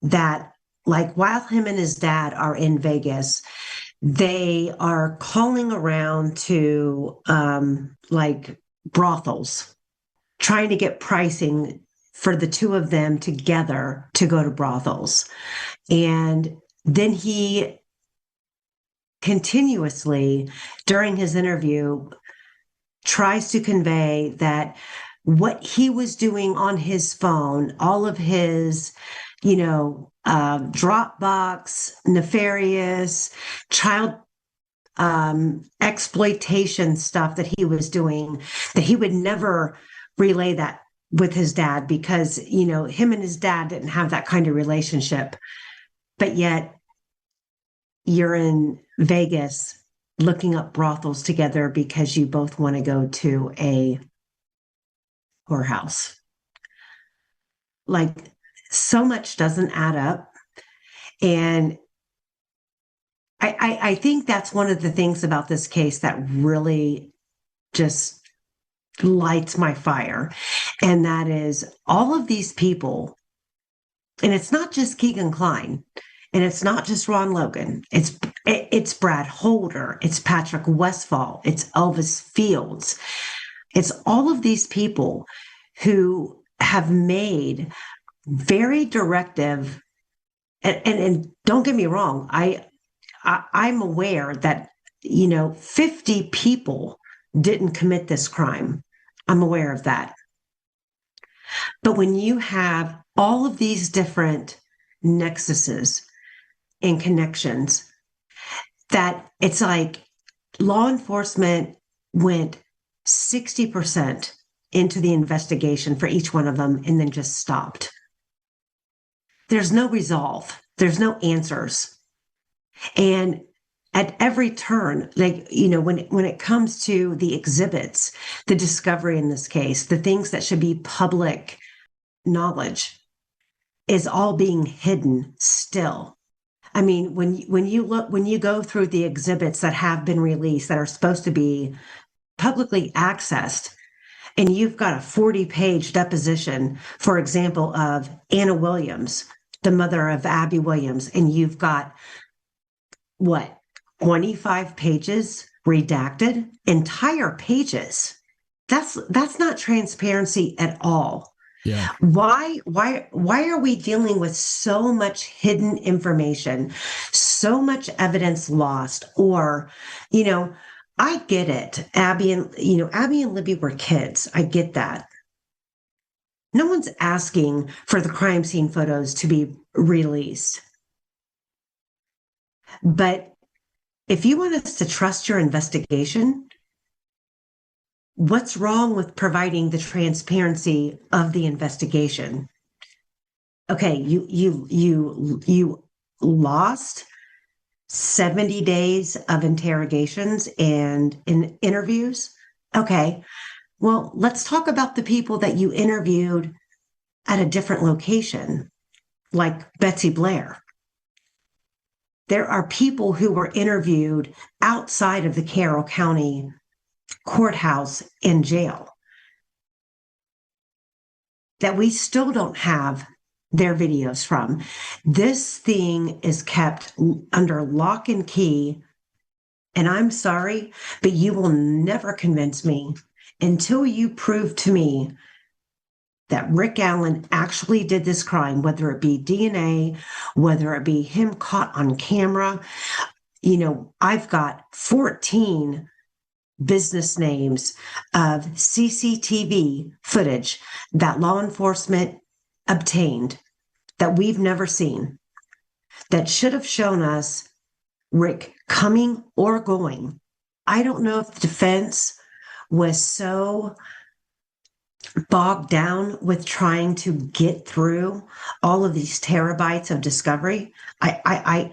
that, like, while him and his dad are in Vegas, they are calling around to like brothels, trying to get pricing for the two of them together to go to brothels. And then he continuously, during his interview, tries to convey that what he was doing on his phone, all of his, Dropbox, nefarious, child exploitation stuff that he was doing, that he would never relay that with his dad, because, him and his dad didn't have that kind of relationship. But yet you're in Vegas looking up brothels together because you both want to go to a whorehouse. Like, so much doesn't add up. And I think that's one of the things about this case that really just lights my fire. And that is all of these people, and it's not just Keegan Kline, and it's not just Ron Logan. It's Brad Holder, it's Patrick Westphal, it's Elvis Fields. It's all of these people who have made very directive, and don't get me wrong, I'm aware that 50 people didn't commit this crime. I'm aware of that. But when you have all of these different nexuses and connections, that it's like law enforcement went 60% into the investigation for each one of them and then just stopped. There's no resolve. There's no answers. And at every turn, like, when it comes to the exhibits, the discovery in this case, the things that should be public knowledge is all being hidden still. I mean, when you go through the exhibits that have been released that are supposed to be publicly accessed, and you've got a 40-page deposition, for example, of Anna Williams, the mother of Abby Williams, and you've got 25 pages redacted, entire pages. That's not transparency at all.
Yeah.
Why are we dealing with so much hidden information, so much evidence lost? Or, I get it. Abby and Libby were kids. I get that. No one's asking for the crime scene photos to be released. But if you want us to trust your investigation, what's wrong with providing the transparency of the investigation? Okay, you lost 70 days of interrogations and in interviews. Okay, well, let's talk about the people that you interviewed at a different location, like Betsy Blair. There are people who were interviewed outside of the Carroll County courthouse and jail that we still don't have their videos from. This thing is kept under lock and key. And I'm sorry, but you will never convince me until you prove to me that Rick Allen actually did this crime, whether it be DNA, whether it be him caught on camera. I've got 14 business names of CCTV footage that law enforcement obtained that we've never seen, that should have shown us Rick coming or going. I don't know if the defense was so bogged down with trying to get through all of these terabytes of discovery. I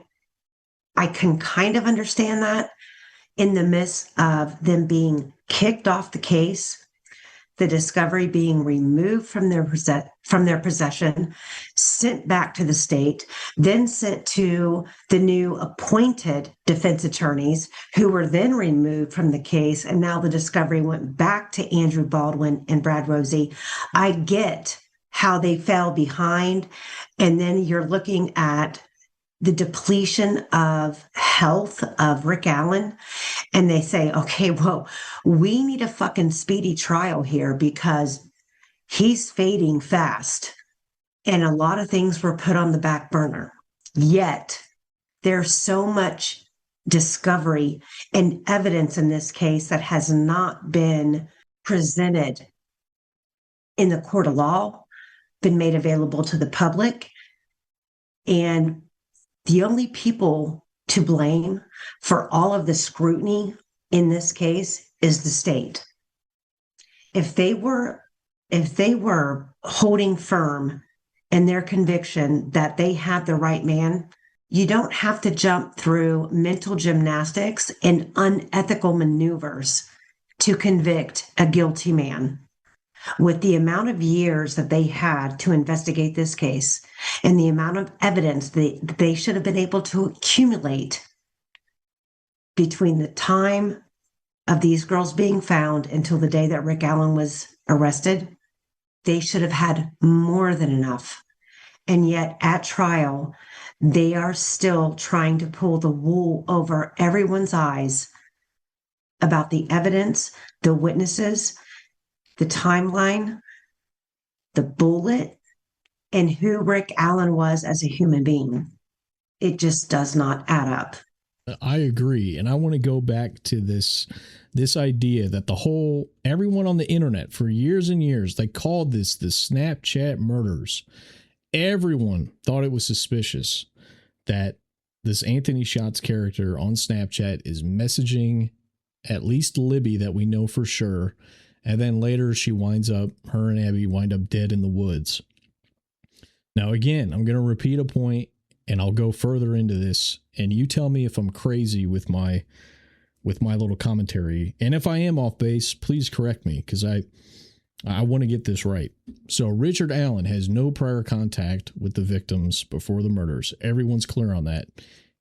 can kind of understand that in the midst of them being kicked off the case, the discovery being removed from their possession, sent back to the state, then sent to the new appointed defense attorneys who were then removed from the case. And now the discovery went back to Andrew Baldwin and Brad Rosie. I get how they fell behind. And then you're looking at the depletion of health of Rick Allen. And they say, okay, well, we need a fucking speedy trial here because he's fading fast. And a lot of things were put on the back burner. Yet there's so much discovery and evidence in this case that has not been presented in the court of law, been made available to the public. And the only people to blame for all of the scrutiny in this case is the state. If they were holding firm in their conviction that they had the right man, you don't have to jump through mental gymnastics and unethical maneuvers to convict a guilty man. with the amount of years that they had to investigate this case and the amount of evidence they should have been able to accumulate between the time of these girls being found until the day that Rick Allen was arrested, they should have had more than enough. And yet at trial, they are still trying to pull the wool over everyone's eyes about the evidence, the witnesses, the timeline, the bullet, and who Rick Allen was as a human being. It just does not add up.
I agree. And I want to go back to this idea that everyone on the internet for years and years, they called this the Snapchat murders. Everyone thought it was suspicious that this Anthony Shots character on Snapchat is messaging at least Libby, that we know for sure. And then later her and Abby wind up dead in the woods. Now, again, I'm going to repeat a point and I'll go further into this. And you tell me if I'm crazy with my little commentary. And if I am off base, please correct me, because I want to get this right. So Richard Allen has no prior contact with the victims before the murders. Everyone's clear on that.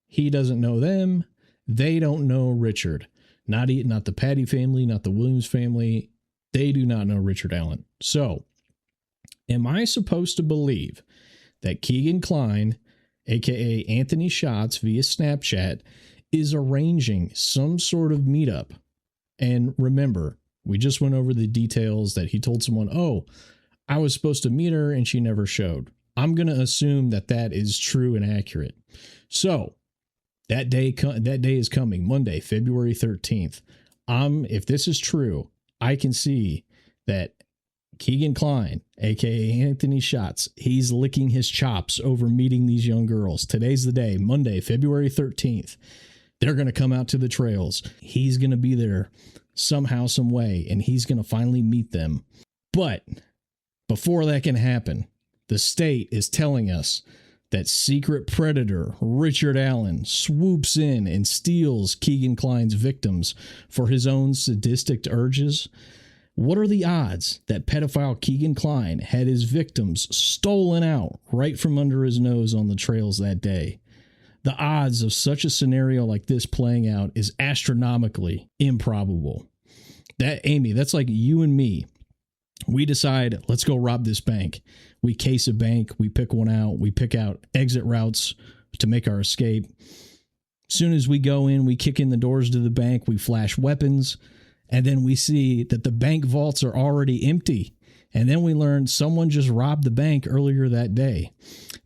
He doesn't know them. They don't know Richard. Not the Patty family, not the Williams family. They do not know Richard Allen. So am I supposed to believe that Keegan Kline, aka Anthony Shots, via Snapchat, is arranging some sort of meetup? And remember, we just went over the details that he told someone, oh, I was supposed to meet her and she never showed. I'm going to assume that is true and accurate. So that day is coming, Monday, February 13th. If this is true, I can see that Keegan Kline, aka Anthony Shots, he's licking his chops over meeting these young girls. Today's the day, Monday, February 13th. They're going to come out to the trails. He's going to be there somehow, some way, and he's going to finally meet them. But before that can happen, the state is telling us that secret predator Richard Allen swoops in and steals Keegan Kline's victims for his own sadistic urges. What are the odds that pedophile Keegan Kline had his victims stolen out right from under his nose on the trails that day? The odds of such a scenario like this playing out is astronomically improbable. Amy, that's like you and me. We decide, let's go rob this bank. We case a bank. We pick one out. We pick out exit routes to make our escape. As soon as we go in, we kick in the doors to the bank. We flash weapons. And then we see that the bank vaults are already empty. And then we learn someone just robbed the bank earlier that day.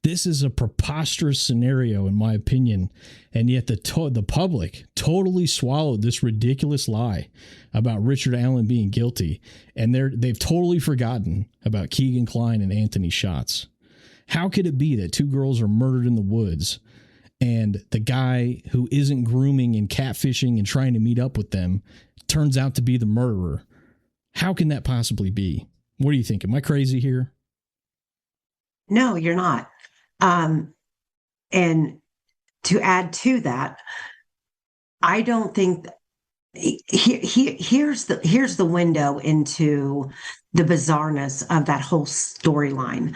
This is a preposterous scenario, in my opinion. And yet the public totally swallowed this ridiculous lie about Richard Allen being guilty. And they've totally forgotten about Keegan Kline and Anthony Shots. How could it be that two girls are murdered in the woods and the guy who isn't grooming and catfishing and trying to meet up with them turns out to be the murderer? How can that possibly be? What do you think? Am I crazy here?
No, you're not. And to add to that, I don't think here's the window into the bizarreness of that whole storyline.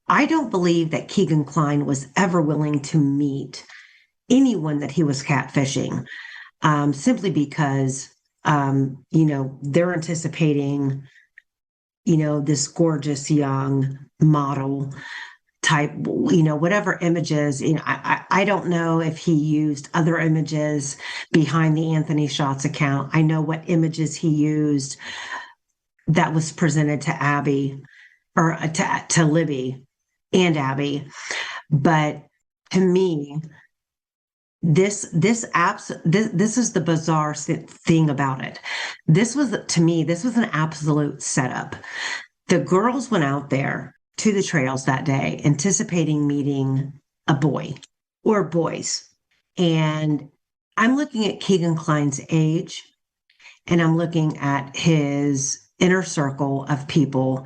I don't believe that Keegan Kline was ever willing to meet anyone that he was catfishing, simply because they're anticipating, this gorgeous young model type, whatever images. I don't know if he used other images behind the Anthony Shots account. I know what images he used that was presented to Abby or to Libby and Abby. But to me, this is the bizarre thing about it. This was an absolute setup. The girls went out there to the trails that day, anticipating meeting a boy or boys. And I'm looking at Keegan Kline's age, and I'm looking at his inner circle of people.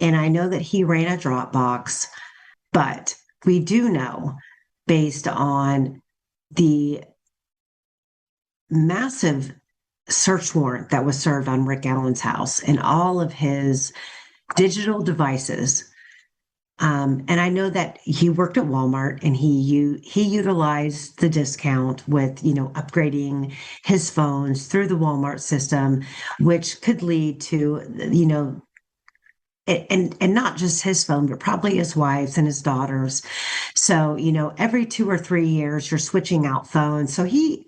And I know that he ran a Dropbox, but we do know, based on the massive search warrant that was served on Rick Allen's house and all of his digital devices. And I know that he worked at Walmart and he utilized the discount with, upgrading his phones through the Walmart system, which could lead to, and not just his phone, but probably his wife's and his daughter's. So, every 2 or 3 years, you're switching out phones. So he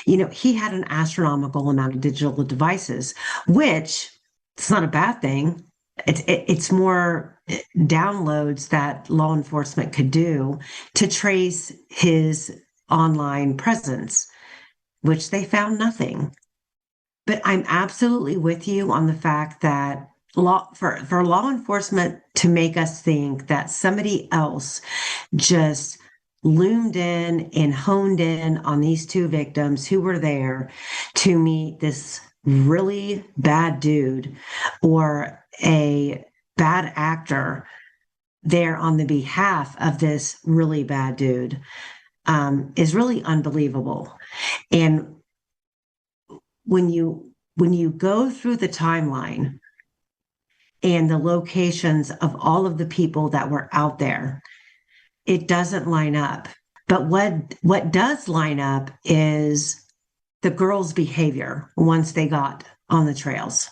had an astronomical amount of digital devices, which it's not a bad thing. It's more downloads that law enforcement could do to trace his online presence, which they found nothing. But I'm absolutely with you on the fact that for law enforcement to make us think that somebody else just loomed in and honed in on these two victims who were there to meet this really bad dude or a bad actor there on the behalf of this really bad dude is really unbelievable. And when you go through the timeline and the locations of all of the people that were out there, it doesn't line up. But what does line up is the girls' behavior once they got on the trails.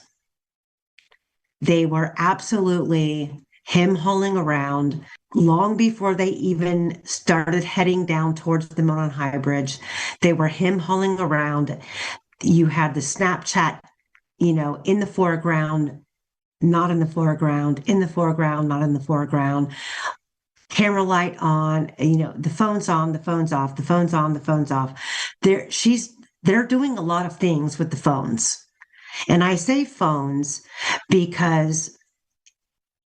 They were absolutely him-hauling around long before they even started heading down towards the Monon High Bridge. They were him-hauling around. You had the Snapchat, in the foreground, not in the foreground, in the foreground, not in the foreground. Camera light on, the phone's on, the phone's off, the phone's on, the phone's off. They're doing a lot of things with the phones. And I say phones because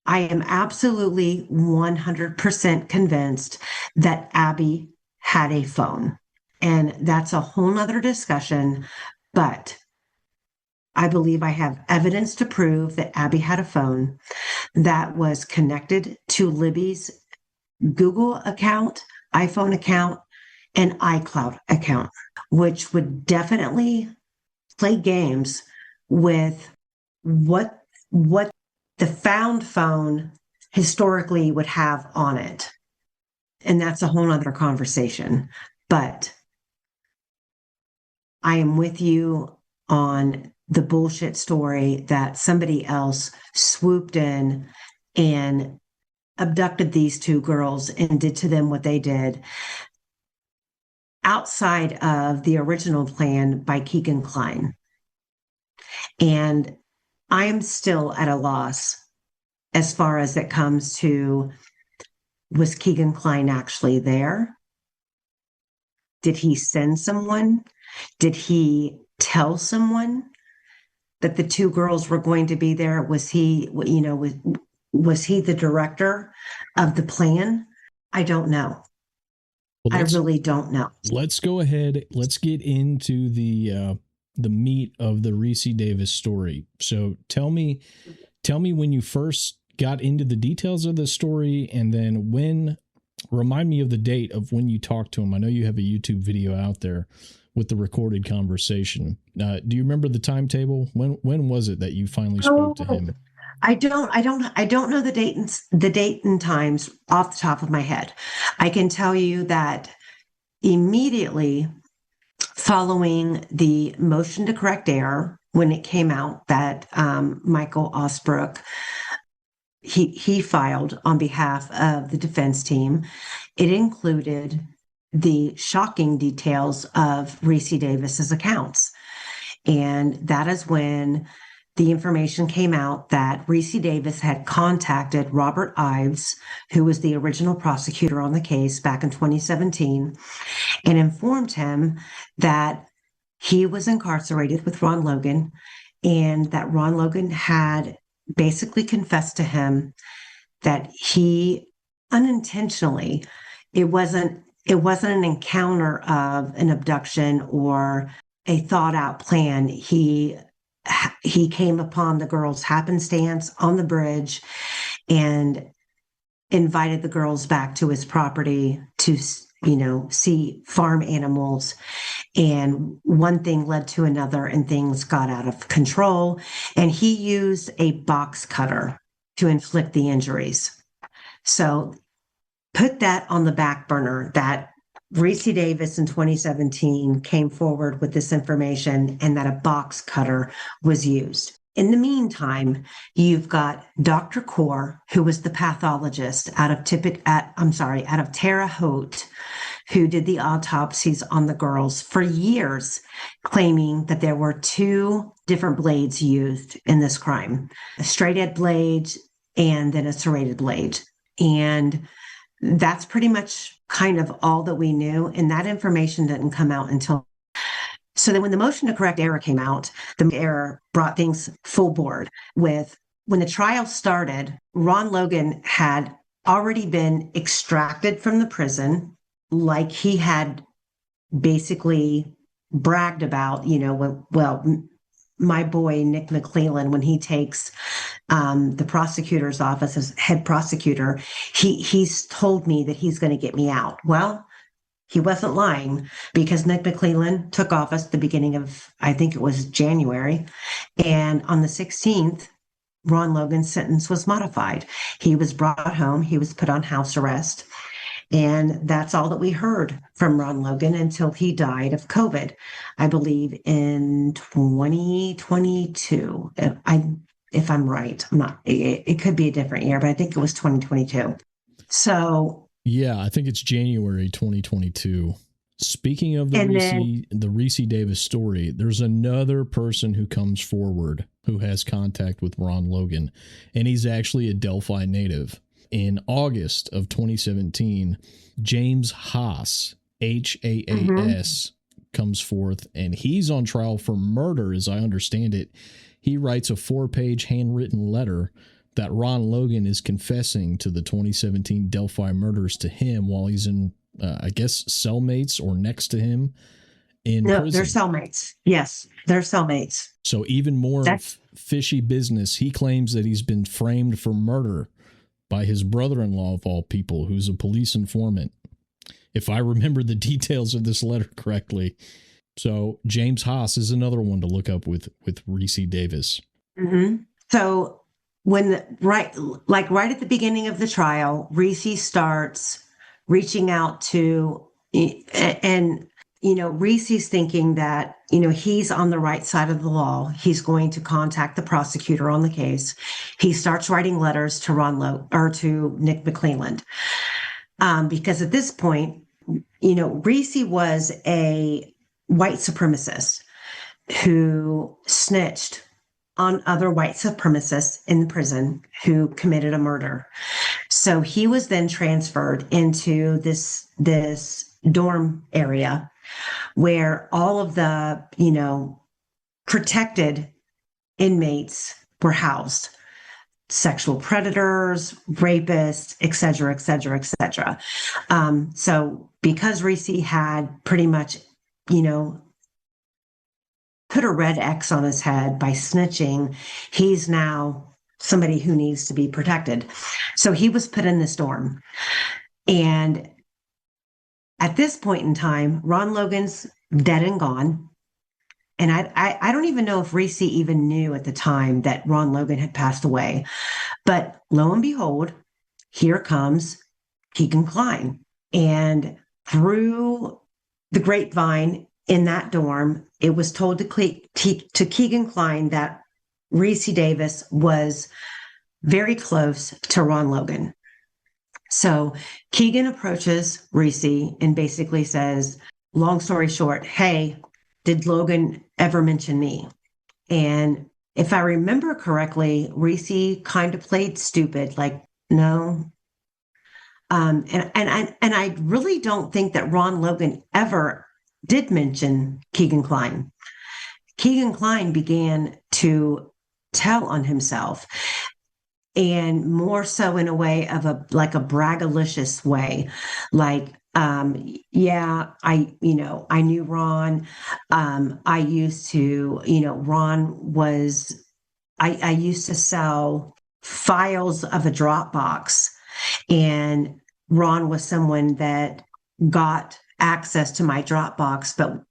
I am absolutely 100% convinced that Abby had a phone. And that's a whole nother discussion, but I believe I have evidence to prove that Abby had a phone that was connected to Libby's Google account, iPhone account, and iCloud account, which would definitely play games with what the found phone historically would have on it. And that's a whole nother conversation. But I am with you on the bullshit story that somebody else swooped in and abducted these two girls and did to them what they did outside of the original plan by Keegan Kline. And I am still at a loss as far as it comes to, was Keegan Kline actually there? Did he send someone? Did he tell someone that the two girls were going to be there? Was he, was he the director of the plan? I don't know.
Well,
I really don't know.
Let's go ahead. Let's get into the meat of the Reese Davis story. So tell me when you first got into the details of the story, and then remind me of the date of when you talked to him. I know you have a YouTube video out there with the recorded conversation. Do you remember the timetable? When was it that you finally spoke to him?
I don't know the date and times off the top of my head. I can tell you that immediately following the motion to correct error, when it came out that Michael Osbrook, he filed on behalf of the defense team, it included the shocking details of Reese Davis's accounts. And that is when the information came out that Reese Davis had contacted Robert Ives, who was the original prosecutor on the case back in 2017, and informed him that he was incarcerated with Ron Logan, and that Ron Logan had basically confessed to him that he unintentionally, it wasn't an encounter of an abduction or a thought out plan. He came upon the girls happenstance on the bridge and invited the girls back to his property to, see farm animals. And one thing led to another, and things got out of control. And he used a box cutter to inflict the injuries. So put that on the back burner, that Reese Davis in 2017 came forward with this information and that a box cutter was used. In the meantime, you've got Dr. Kaur, who was the pathologist out of Terre Haute, who did the autopsies on the girls for years, claiming that there were two different blades used in this crime, a straight edge blade and then a serrated blade. And that's pretty much kind of all that we knew. And that information didn't come out until. So then when the motion to correct error came out, the error brought things full board with when the trial started, Ron Logan had already been extracted from the prison, like he had basically bragged about, my boy, Nick McClellan, when he takes the prosecutor's office as head prosecutor, he's told me that he's going to get me out. Well, he wasn't lying, because Nick McClellan took office at the beginning of, I think it was January. And on the 16th, Ron Logan's sentence was modified. He was brought home. He was put on house arrest. And that's all that we heard from Ron Logan until he died of COVID, I believe in 2022. If I'm right, I'm not, it could be a different year, but I think it was 2022. So
yeah, I think it's January 2022. Speaking of the Reese Davis story, there's another person who comes forward who has contact with Ron Logan, and he's actually a Delphi native. In August of 2017, James Haas, Haas, comes forth, and he's on trial for murder, as I understand it. He writes a 4-page handwritten letter that Ron Logan is confessing to the 2017 Delphi murders to him while he's in, I guess, cellmates or next to him in prison.
They're cellmates. Yes, they're cellmates.
So even more fishy business. He claims that he's been framed for murder by his brother-in-law, of all people, who's a police informant, if I remember the details of this letter correctly. So James Haas is another one to look up with Reese Davis.
Mm-hmm. So right at the beginning of the trial, Reese starts reaching out to, and Reese's thinking that, he's on the right side of the law. He's going to contact the prosecutor on the case. He starts writing letters to to Nick McClellan. Because at this point, Reese was a white supremacist who snitched on other white supremacists in the prison who committed a murder. So he was then transferred into this dorm area where all of the, protected inmates were housed. Sexual predators, rapists, et cetera, et cetera, et cetera. So because Reese had pretty much, put a red X on his head by snitching, he's now somebody who needs to be protected. So he was put in this dorm. And at this point in time, Ron Logan's dead and gone. And I don't even know if Reese even knew at the time that Ron Logan had passed away. But lo and behold, here comes Keegan Kline. And through the grapevine in that dorm, it was told to Keegan Kline that Reese Davis was very close to Ron Logan. So Keegan approaches Reese and basically says, long story short, hey, did Logan ever mention me? And if I remember correctly, Reese kind of played stupid, like, no. And I really don't think that Ron Logan ever did mention Keegan Kline. Keegan Kline began to tell on himself, and more so in a way of a braggalicious way, like, yeah, I knew Ron. I used to, Ron was, I used to sell files of a Dropbox, and Ron was someone that got access to my Dropbox, but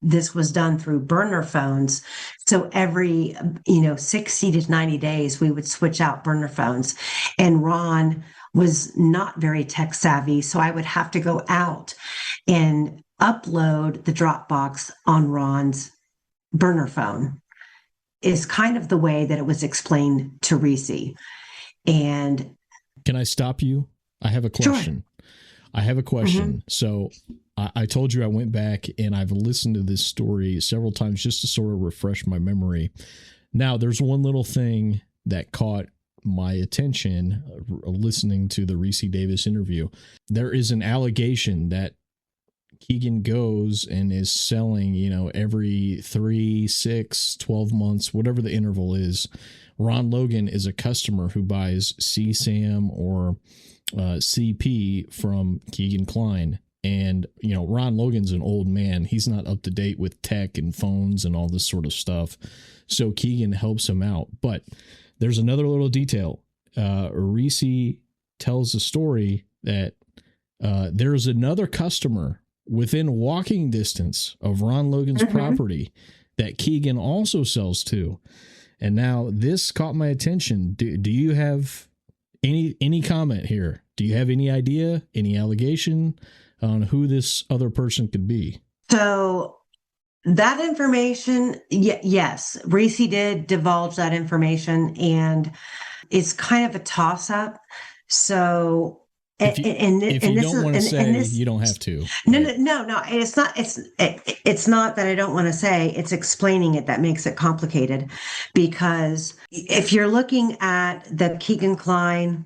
this was done through burner phones. So every, 60 to 90 days, we would switch out burner phones. And Ron was not very tech savvy. So I would have to go out and upload the Dropbox on Ron's burner phone, is kind of the way that it was explained to Reese. And
can I stop you? I have a question. Sure. I have a question. Mm-hmm. So I told you I went back and I've listened to this story several times just to sort of refresh my memory. Now, there's one little thing that caught my attention listening to the Reese Davis interview. There is an allegation that Keegan goes and is selling, every 3, 6, 12 months, whatever the interval is. Ron Logan is a customer who buys CSAM or CP from Keegan Kline. And, Ron Logan's an old man. He's not up to date with tech and phones and all this sort of stuff. So Keegan helps him out. But there's another little detail. Reese tells a story that there's another customer within walking distance of Ron Logan's property that Keegan also sells to. And now this caught my attention. Do you have any comment here? Do you have any idea, any allegation on who this other person could be?
So that information, yes, Reese did divulge that information, and it's kind of a toss-up. So
if you don't want to say, you don't have to.
No. It's not. It's not that I don't want to say. It's explaining it that makes it complicated. Because if you're looking at the Keegan Kline,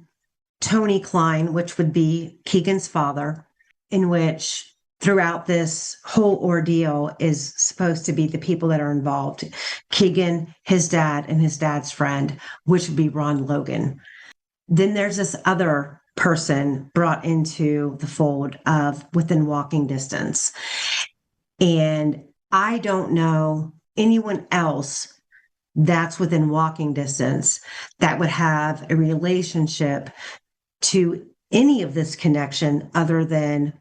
Tony Kline, which would be Keegan's father, in which throughout this whole ordeal is supposed to be the people that are involved: Keegan, his dad, and his dad's friend, which would be Ron Logan. Then there's this other person brought into the fold of within walking distance. And I don't know anyone else that's within walking distance that would have a relationship to any of this connection other than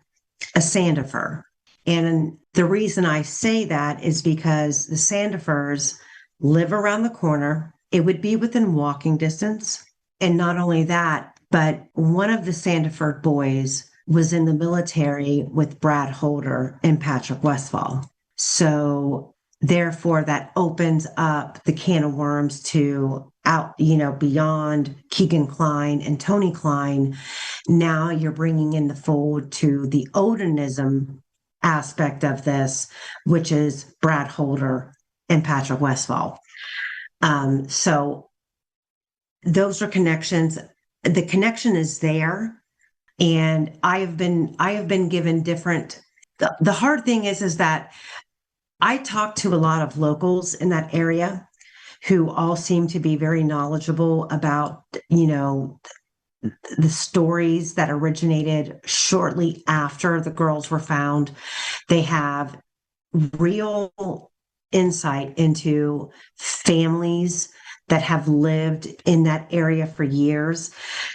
a Sandifer. And the reason I say that is because the Sandifers live around the corner. It would be within walking distance. And not only that, but one of the Sandiford boys was in the military with Brad Holder and Patrick Westfall. So therefore, that opens up the can of worms to beyond Keegan Kline and Tony Kline. Now you're bringing in the fold to the Odenism aspect of this, which is Brad Holder and Patrick Westfall. So those are connections. The connection is there, and I have been given different. The hard thing is that I talk to a lot of locals in that area who all seem to be very knowledgeable about, the stories that originated shortly after the girls were found. They have real insight into families that have lived in that area for years.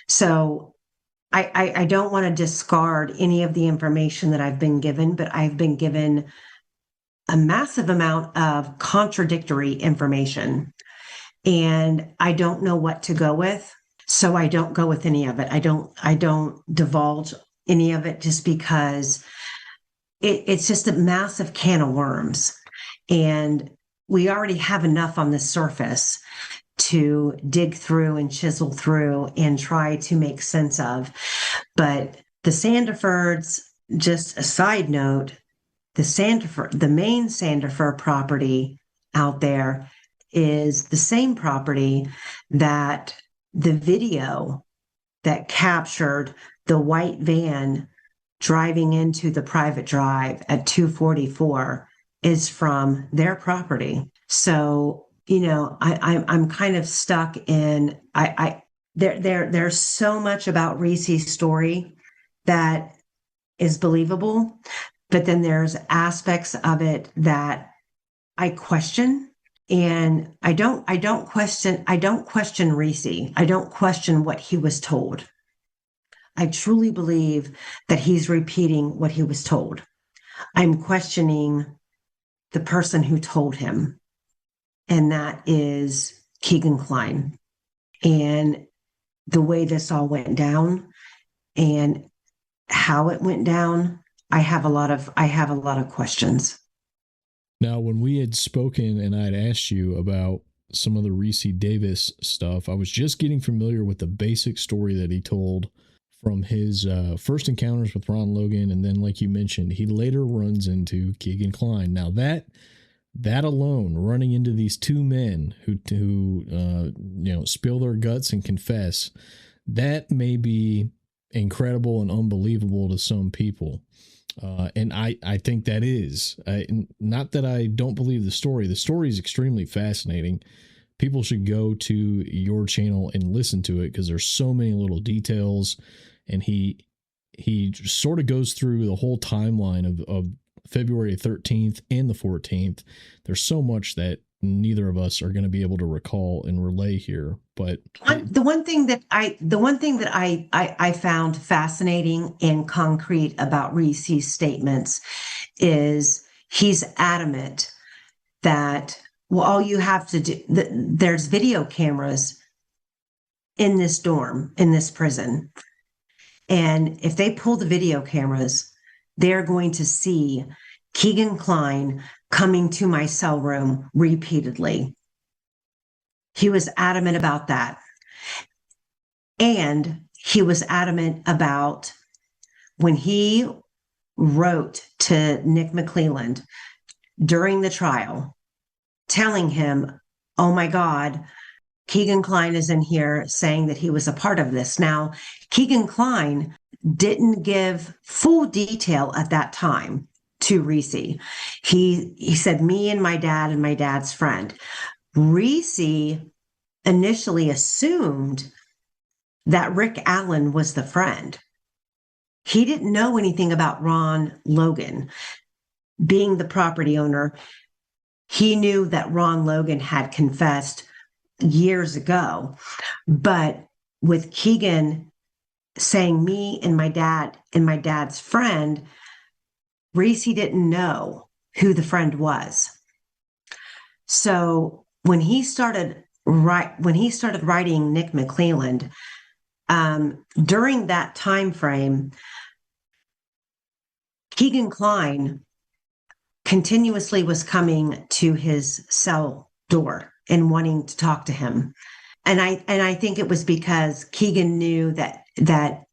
So I don't want to discard any of the information that I've been given, but I've been given a massive amount of contradictory information, and I don't know what to go with. So I don't go with any of it. I don't divulge any of it just because it's just a massive can of worms. And we already have enough on the surface to dig through and chisel through and try to make sense of. But the Sandifords, just a side note, the main Sandifer property out there is the same property that the video that captured the white van driving into the private drive at 244 is from their property. So, I'm kind of stuck in, there's so much about Reese's story that is believable, but then there's aspects of it that I question. And I don't question Reese. I don't question what he was told. I truly believe that he's repeating what he was told. I'm questioning the person who told him, and that is Keegan Klein. And the way this all went down and how it went down, I have a lot of questions.
Now, when we had spoken and I had asked you about some of the Reese Davis stuff, I was just getting familiar with the basic story that he told from his first encounters with Ron Logan. And then, like you mentioned, he later runs into Keegan Klein. Now that alone, running into these two men who spill their guts and confess, that may be incredible and unbelievable to some people. And I think that is. Not that I don't believe the story. The story is extremely fascinating. People should go to your channel and listen to it because there's so many little details. And he sort of goes through the whole timeline of February 13th and the 14th. There's so much that neither of us are going to be able to recall and relay here. But
the one thing that I found fascinating and concrete about Reese's statements is he's adamant that, well, all you have to do, there's video cameras in this dorm, in this prison. And if they pull the video cameras, they're going to see Keegan Klein coming to my cell room repeatedly. He was adamant about that. And he was adamant about when he wrote to Nick McClelland during the trial, telling him, oh my God, Keegan Klein is in here saying that he was a part of this. Now, Keegan Klein didn't give full detail at that time to Reese. He said, me and my dad's friend. Reese initially assumed that Rick Allen was the friend. He didn't know anything about Ron Logan being the property owner. He knew that Ron Logan had confessed years ago, but with Keegan saying me and my dad's friend, Reese didn't know who the friend was. So when he started writing Nick McClelland, during that time frame, Keegan Klein continuously was coming to his cell door and wanting to talk to him. And I think it was because Keegan knew that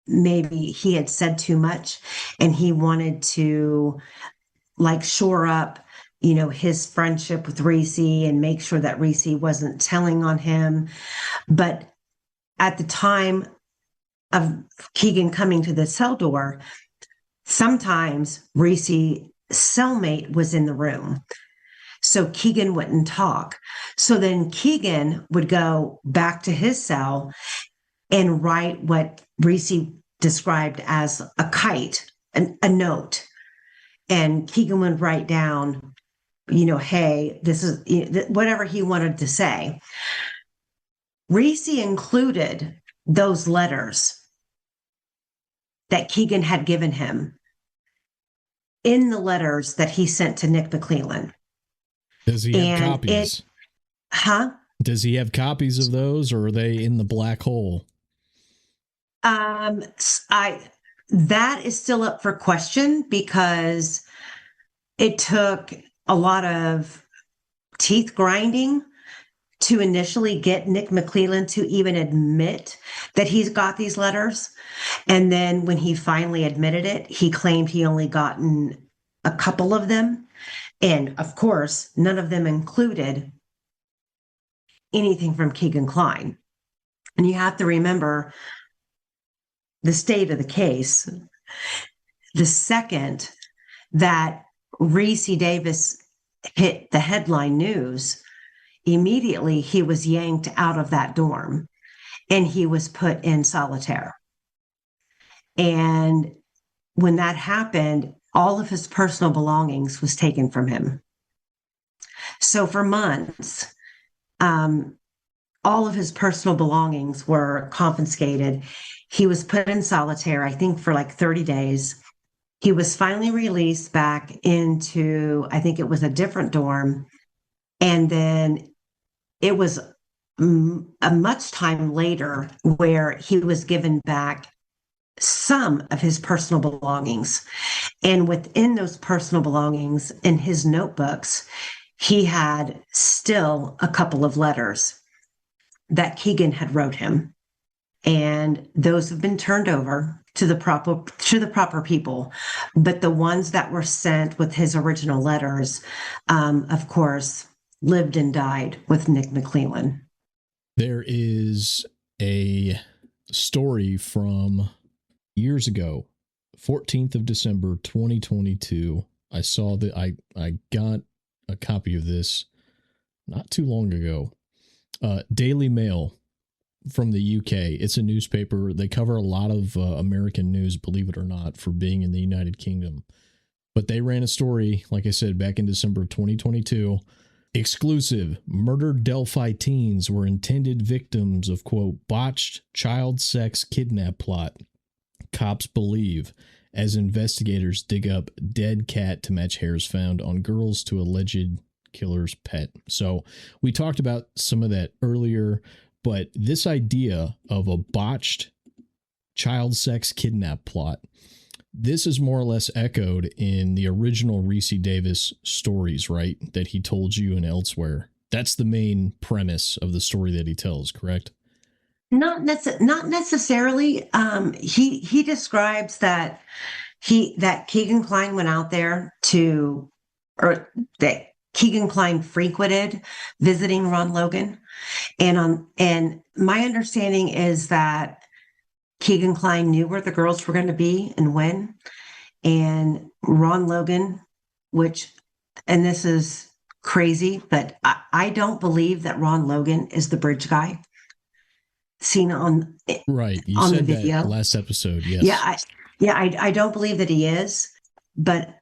maybe he had said too much and he wanted to like shore up, his friendship with Reese and make sure that Reese wasn't telling on him. But at the time of Keegan coming to the cell door, sometimes Reese's cellmate was in the room. So Keegan wouldn't talk. So then Keegan would go back to his cell and write what Reese described as a kite, a note. And Keegan would write down, hey, this is whatever he wanted to say. Reese included those letters that Keegan had given him in the letters that he sent to Nick McClelland.
Does he have copies? Does he have copies of those, or are they in the black hole?
That is still up for question because it took a lot of teeth grinding to initially get Nick McClelland to even admit that he's got these letters. And then when he finally admitted it, he claimed he only gotten a couple of them. And of course, none of them included anything from Keegan Klein. And you have to remember the state of the case. The second that Reese Davis hit the headline news, immediately he was yanked out of that dorm and he was put in solitaire. And when that happened, all of his personal belongings was taken from him. So for months, all of his personal belongings were confiscated. He was put in solitaire, I think, for like 30 days. He was finally released back into, I think it was a different dorm. And then it was a much time later where he was given back some of his personal belongings. And within those personal belongings, in his notebooks, he had still a couple of letters that Keegan had wrote him. And those have been turned over to the proper people. But the ones that were sent with his original letters, of course, lived and died with Nick McClellan.
There is a story from years ago, 14th of December, 2022. I saw that I got a copy of this not too long ago. Daily Mail from the UK. It's a newspaper. They cover a lot of American news, believe it or not, for being in the United Kingdom. But they ran a story, like I said, back in December of 2022. Exclusive: murdered Delphi teens were intended victims of, quote, botched child sex kidnap plot. Cops believe, as investigators dig up dead cat to match hairs found on girls to alleged killer's pet. So we talked about some of that earlier, but this idea of a botched child sex kidnap plot, this is more or less echoed in the original Reese Davis stories, right? That he told you and elsewhere. That's the main premise of the story that he tells, correct?
Not necessarily. He describes that Keegan Kline went out there or that Keegan Kline frequented visiting Ron Logan, and my understanding is that Keegan Kline knew where the girls were going to be and when, and Ron Logan, and this is crazy, but I don't believe that Ron Logan is the bridge guy seen on
right. You
on
said
the video
that last episode. Yes.
I don't believe that he is, but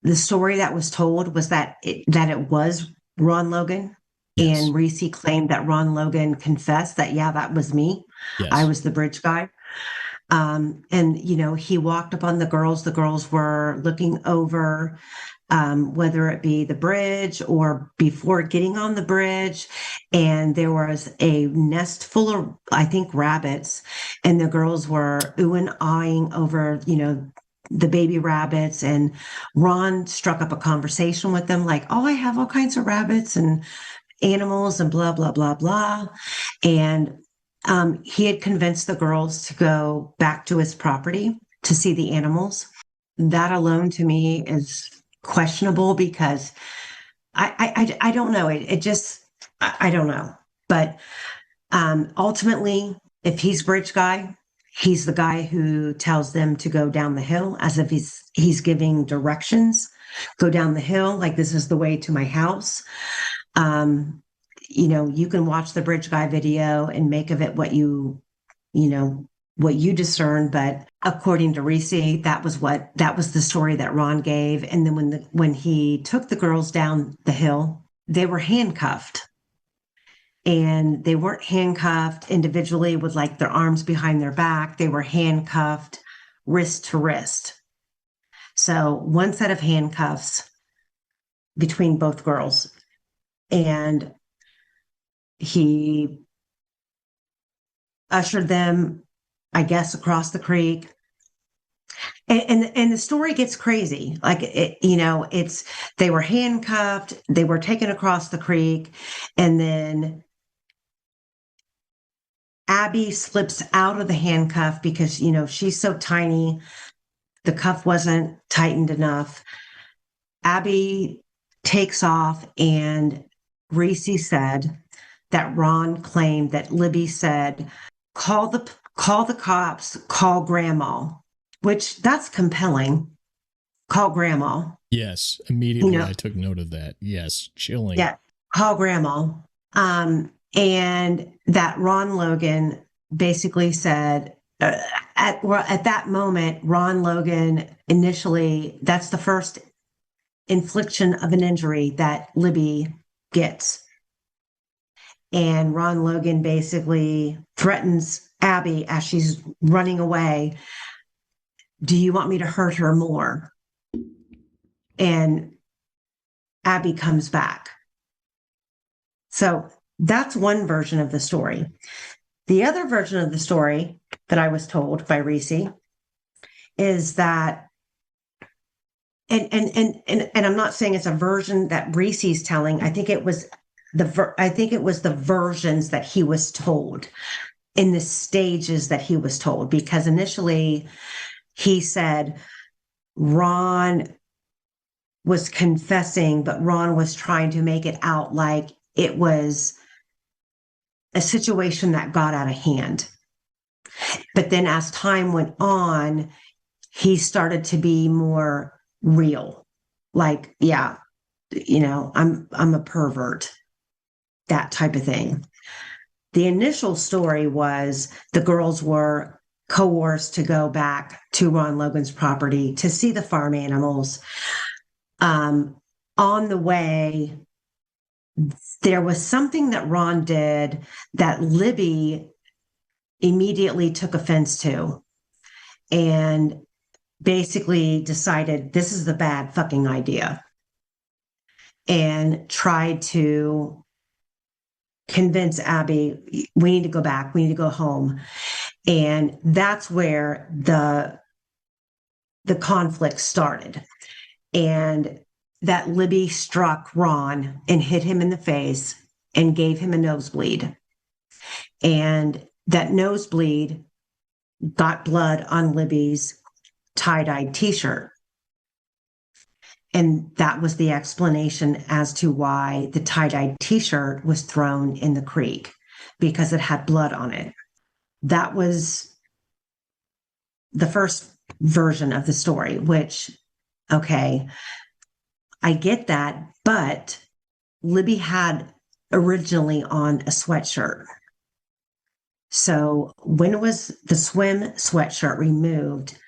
the story that was told was that it was Ron Logan. Yes. And Reese claimed that Ron Logan confessed that, yeah, that was me. Yes. I was the bridge guy. And, he walked up on the girls. The girls were looking over, whether it be the bridge or before getting on the bridge. And there was a nest full of, I think, rabbits. And the girls were ooh and ahhing over, the baby rabbits. And Ron struck up a conversation with them like, oh, I have all kinds of rabbits and animals and blah, blah, blah, blah. And he had convinced the girls to go back to his property to see the animals. That alone to me is questionable because I don't know. I don't know. But ultimately, if he's bridge guy, he's the guy who tells them to go down the hill as if he's giving directions. Go down the hill, like this is the way to my house. You can watch the bridge guy video and make of it what you discern. But according to Reese, that was the story that Ron gave. And then when he took the girls down the hill, they were handcuffed. And they weren't handcuffed individually with like their arms behind their back. They were handcuffed wrist to wrist. So one set of handcuffs between both girls. And he ushered them, I guess, across the creek. And the story gets crazy. Like, they were handcuffed, they were taken across the creek, and then Abby slips out of the handcuff because, she's so tiny. The cuff wasn't tightened enough. Abby takes off, and Reese said that Ron claimed that Libby said, call the cops, call grandma, which that's compelling. Call grandma.
Yes. Immediately I took note of that. Yes. Chilling.
Yeah. Call grandma. And that Ron Logan basically said, at that moment, Ron Logan initially, that's the first infliction of an injury that Libby gets. And Ron Logan basically threatens Abby as she's running away do you want me to hurt her more? And Abby comes back. So that's one version of the story. The other version of the story that I was told by Reese is that, and I'm not saying it's a version that Reese's telling. I think it was the versions that he was told in the stages that he was told, because initially he said Ron was confessing, but Ron was trying to make it out like it was a situation that got out of hand. But then as time went on, he started to be more real. Like, yeah, I'm a pervert, that type of thing. The initial story was the girls were coerced to go back to Ron Logan's property to see the farm animals. On the way, there was something that Ron did that Libby immediately took offense to and basically decided this is the bad fucking idea and tried to convince Abby, we need to go back, we need to go home. And that's where the conflict started. And that Libby struck Ron and hit him in the face and gave him a nosebleed. And that nosebleed got blood on Libby's tie-dyed t-shirt. And that was the explanation as to why the tie-dyed t-shirt was thrown in the creek, because it had blood on it. That was the first version of the story, which, okay, I get that, but Libby had originally on a sweatshirt. So when was the swim sweatshirt removed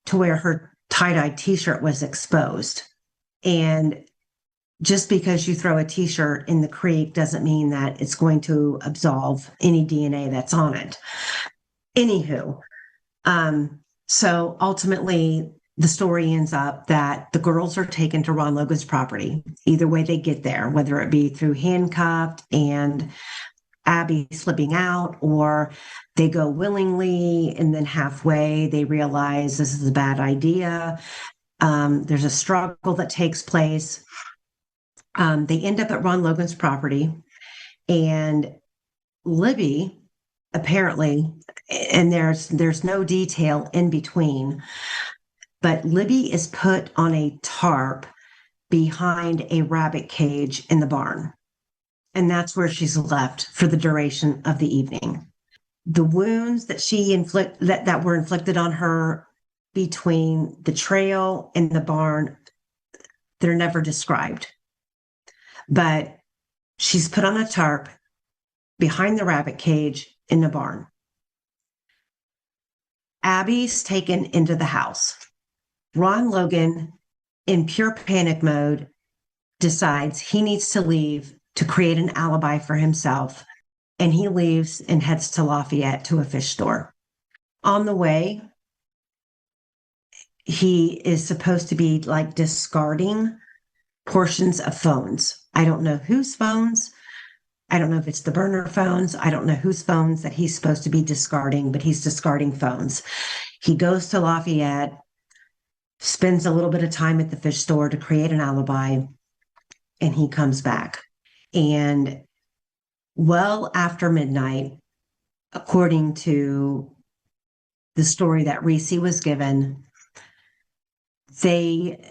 to where her tie-dye t-shirt was exposed? And just because you throw a t-shirt in the creek doesn't mean that it's going to absolve any DNA that's on it. Anywho, so ultimately the story ends up that the girls are taken to Ron Logan's property. Either way they get there, whether it be through handcuffed and Abby slipping out, or they go willingly and then halfway they realize this is a bad idea. There's a struggle that takes place. They end up at Ron Logan's property, and Libby apparently, and there's no detail in between, but Libby is put on a tarp behind a rabbit cage in the barn. And that's where she's left for the duration of the evening. The wounds that that were inflicted on her between the trail and the barn, they're never described. But she's put on a tarp behind the rabbit cage in the barn. Abby's taken into the house. Ron Logan, in pure panic mode, decides he needs to leave to create an alibi for himself. And he leaves and heads to Lafayette to a fish store. On the way, he is supposed to be like discarding portions of phones. I don't know whose phones. I don't know if it's the burner phones. I don't know whose phones that he's supposed to be discarding, but he's discarding phones. He goes to Lafayette, spends a little bit of time at the fish store to create an alibi, and he comes back. And well after midnight, according to the story that Reese was given, they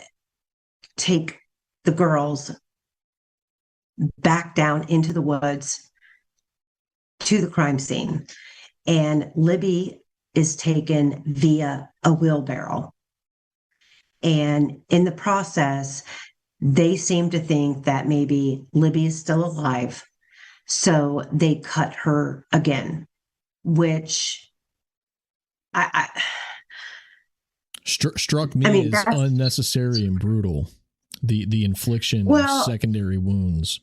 take the girls back down into the woods to the crime scene. And Libby is taken via a wheelbarrow. And in the process, they seem to think that maybe Libby is still alive. So they cut her again, which
struck me as unnecessary and brutal. The infliction of secondary wounds.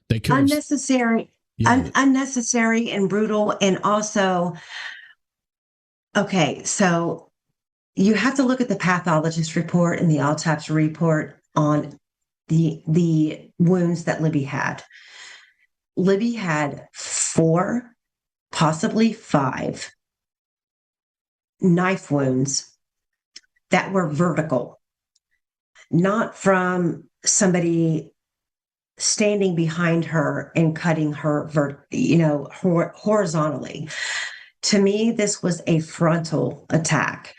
They could
unnecessary, unnecessary and brutal. And also, okay, so you have to look at the pathologist report and the autopsy report on the wounds that Libby had. Libby had 4, possibly 5 knife wounds that were vertical, not from somebody standing behind her and cutting her, horizontally. To me, this was a frontal attack.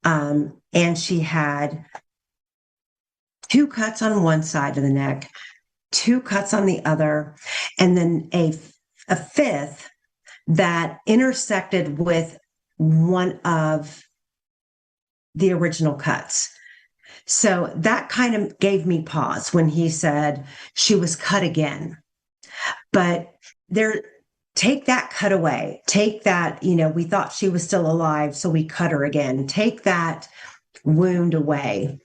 And she had 2 cuts on one side of the neck, 2 cuts on the other, and then a 5th that intersected with one of the original cuts. So that kind of gave me pause when he said she was cut again. But take that cut away. Take that, we thought she was still alive, so we cut her again. Take that wound away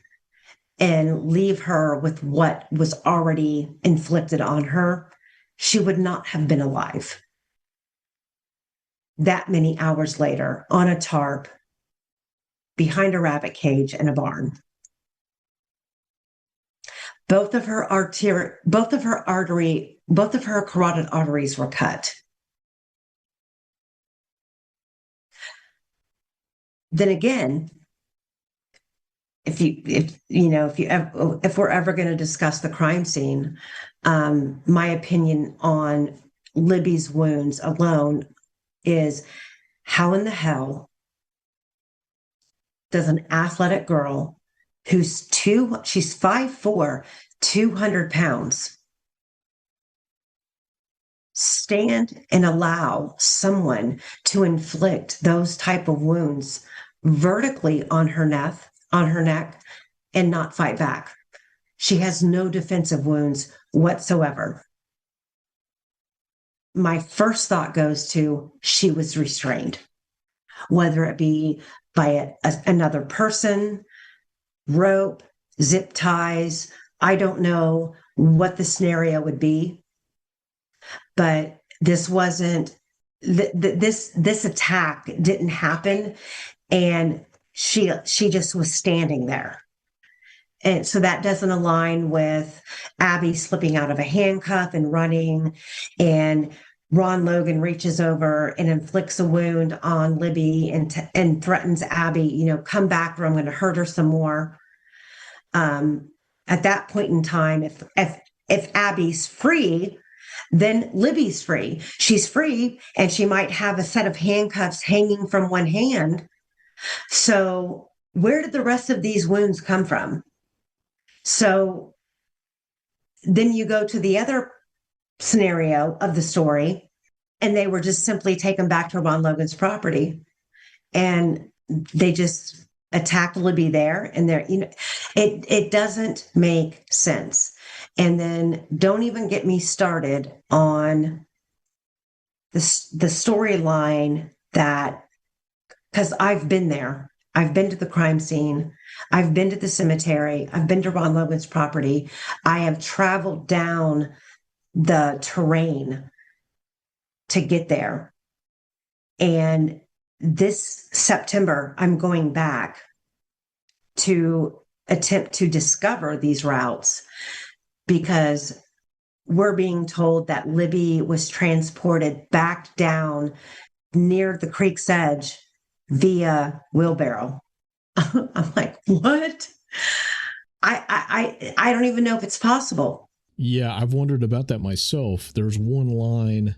and leave her with what was already inflicted on her. She would not have been alive that many hours later on a tarp behind a rabbit cage in a barn. Both of her carotid arteries were cut. Then again, if we're ever going to discuss the crime scene, my opinion on Libby's wounds alone is, how in the hell does an athletic girl she's 5'4", 200 pounds, stand and allow someone to inflict those type of wounds vertically on her neck and not fight back? She has no defensive wounds whatsoever. My first thought goes to, she was restrained, whether it be by another person, rope, zip ties. I don't know what the scenario would be, but this wasn't, this attack didn't happen, and she just was standing there. And so that doesn't align with Abby slipping out of a handcuff and running, and Ron Logan reaches over and inflicts a wound on Libby and threatens Abby, come back or I'm going to hurt her some more. At that point in time, if Abby's free, then Libby's free. She's free, and she might have a set of handcuffs hanging from one hand. So where did the rest of these wounds come from? So then you go to the other scenario of the story, and they were just simply taken back to Ron Logan's property, and they just attacked Libby there. And it doesn't make sense. And then don't even get me started on the storyline that, because I've been there. I've been to the crime scene. I've been to the cemetery. I've been to Ron Logan's property. I have traveled down the terrain to get there. And this September, I'm going back to attempt to discover these routes, because we're being told that Libby was transported back down near the creek's edge via wheelbarrow. I'm like, what? I don't even know if it's possible.
Yeah, I've wondered about that myself. There's one line,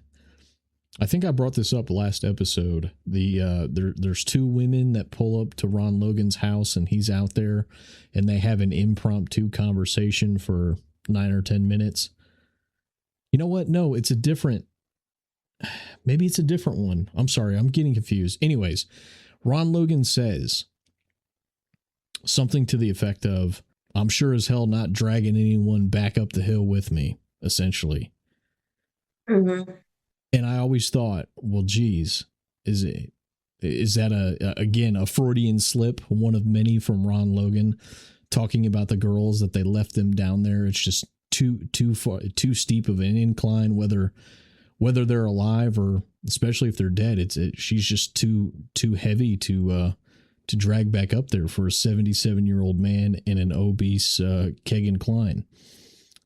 I think I brought this up last episode. There's 2 women that pull up to Ron Logan's house, and he's out there, and they have an impromptu conversation for 9 or 10 minutes. You know what? No, maybe it's a different one. I'm sorry, I'm getting confused. Anyways, Ron Logan says something to the effect of, I'm sure as hell not dragging anyone back up the hill with me, essentially.
Mm-hmm.
And I always thought, well, geez, is that again a Freudian slip, one of many from Ron Logan, talking about the girls, that they left them down there? It's just too far, too steep of an incline, whether they're alive or especially if they're dead. She's just too heavy to to drag back up there for a 77-year-old man and an obese Kegan Kline.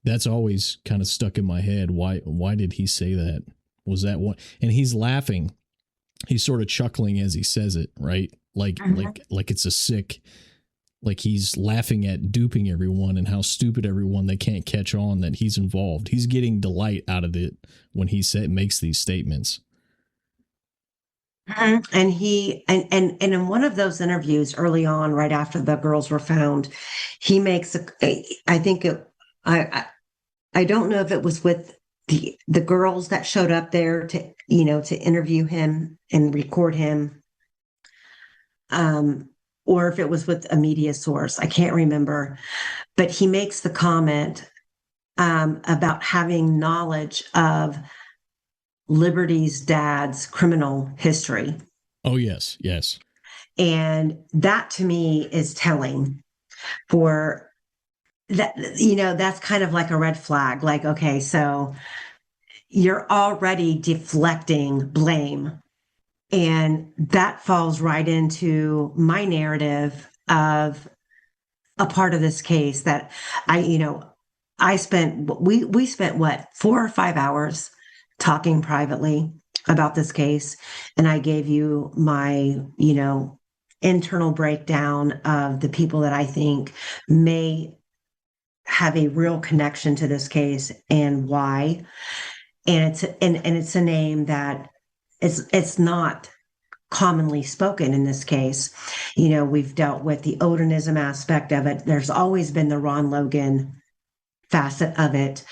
That's always kind of stuck in my head. Why did he say that? Was that one? And he's laughing. He's sort of chuckling as he says it, right? Like it's a sick, like he's laughing at duping everyone and how stupid everyone, they can't catch on that he's involved. He's getting delight out of it when he makes these statements.
And he and in one of those interviews early on, right after the girls were found, he makes I don't know if it was with the girls that showed up there to interview him and record him, or if it was with a media source. I can't remember, but he makes the comment about having knowledge of Liberty's dad's criminal history.
Oh, yes.
And that to me is telling for that, that's kind of like a red flag. Like, okay, so you're already deflecting blame. And that falls right into my narrative of a part of this case that we spent what, 4 or 5 hours talking privately about this case. And I gave you my, internal breakdown of the people that I think may have a real connection to this case and why. And it's a name that it's not commonly spoken in this case. We've dealt with the Odenism aspect of it. There's always been the Ron Logan facet of it.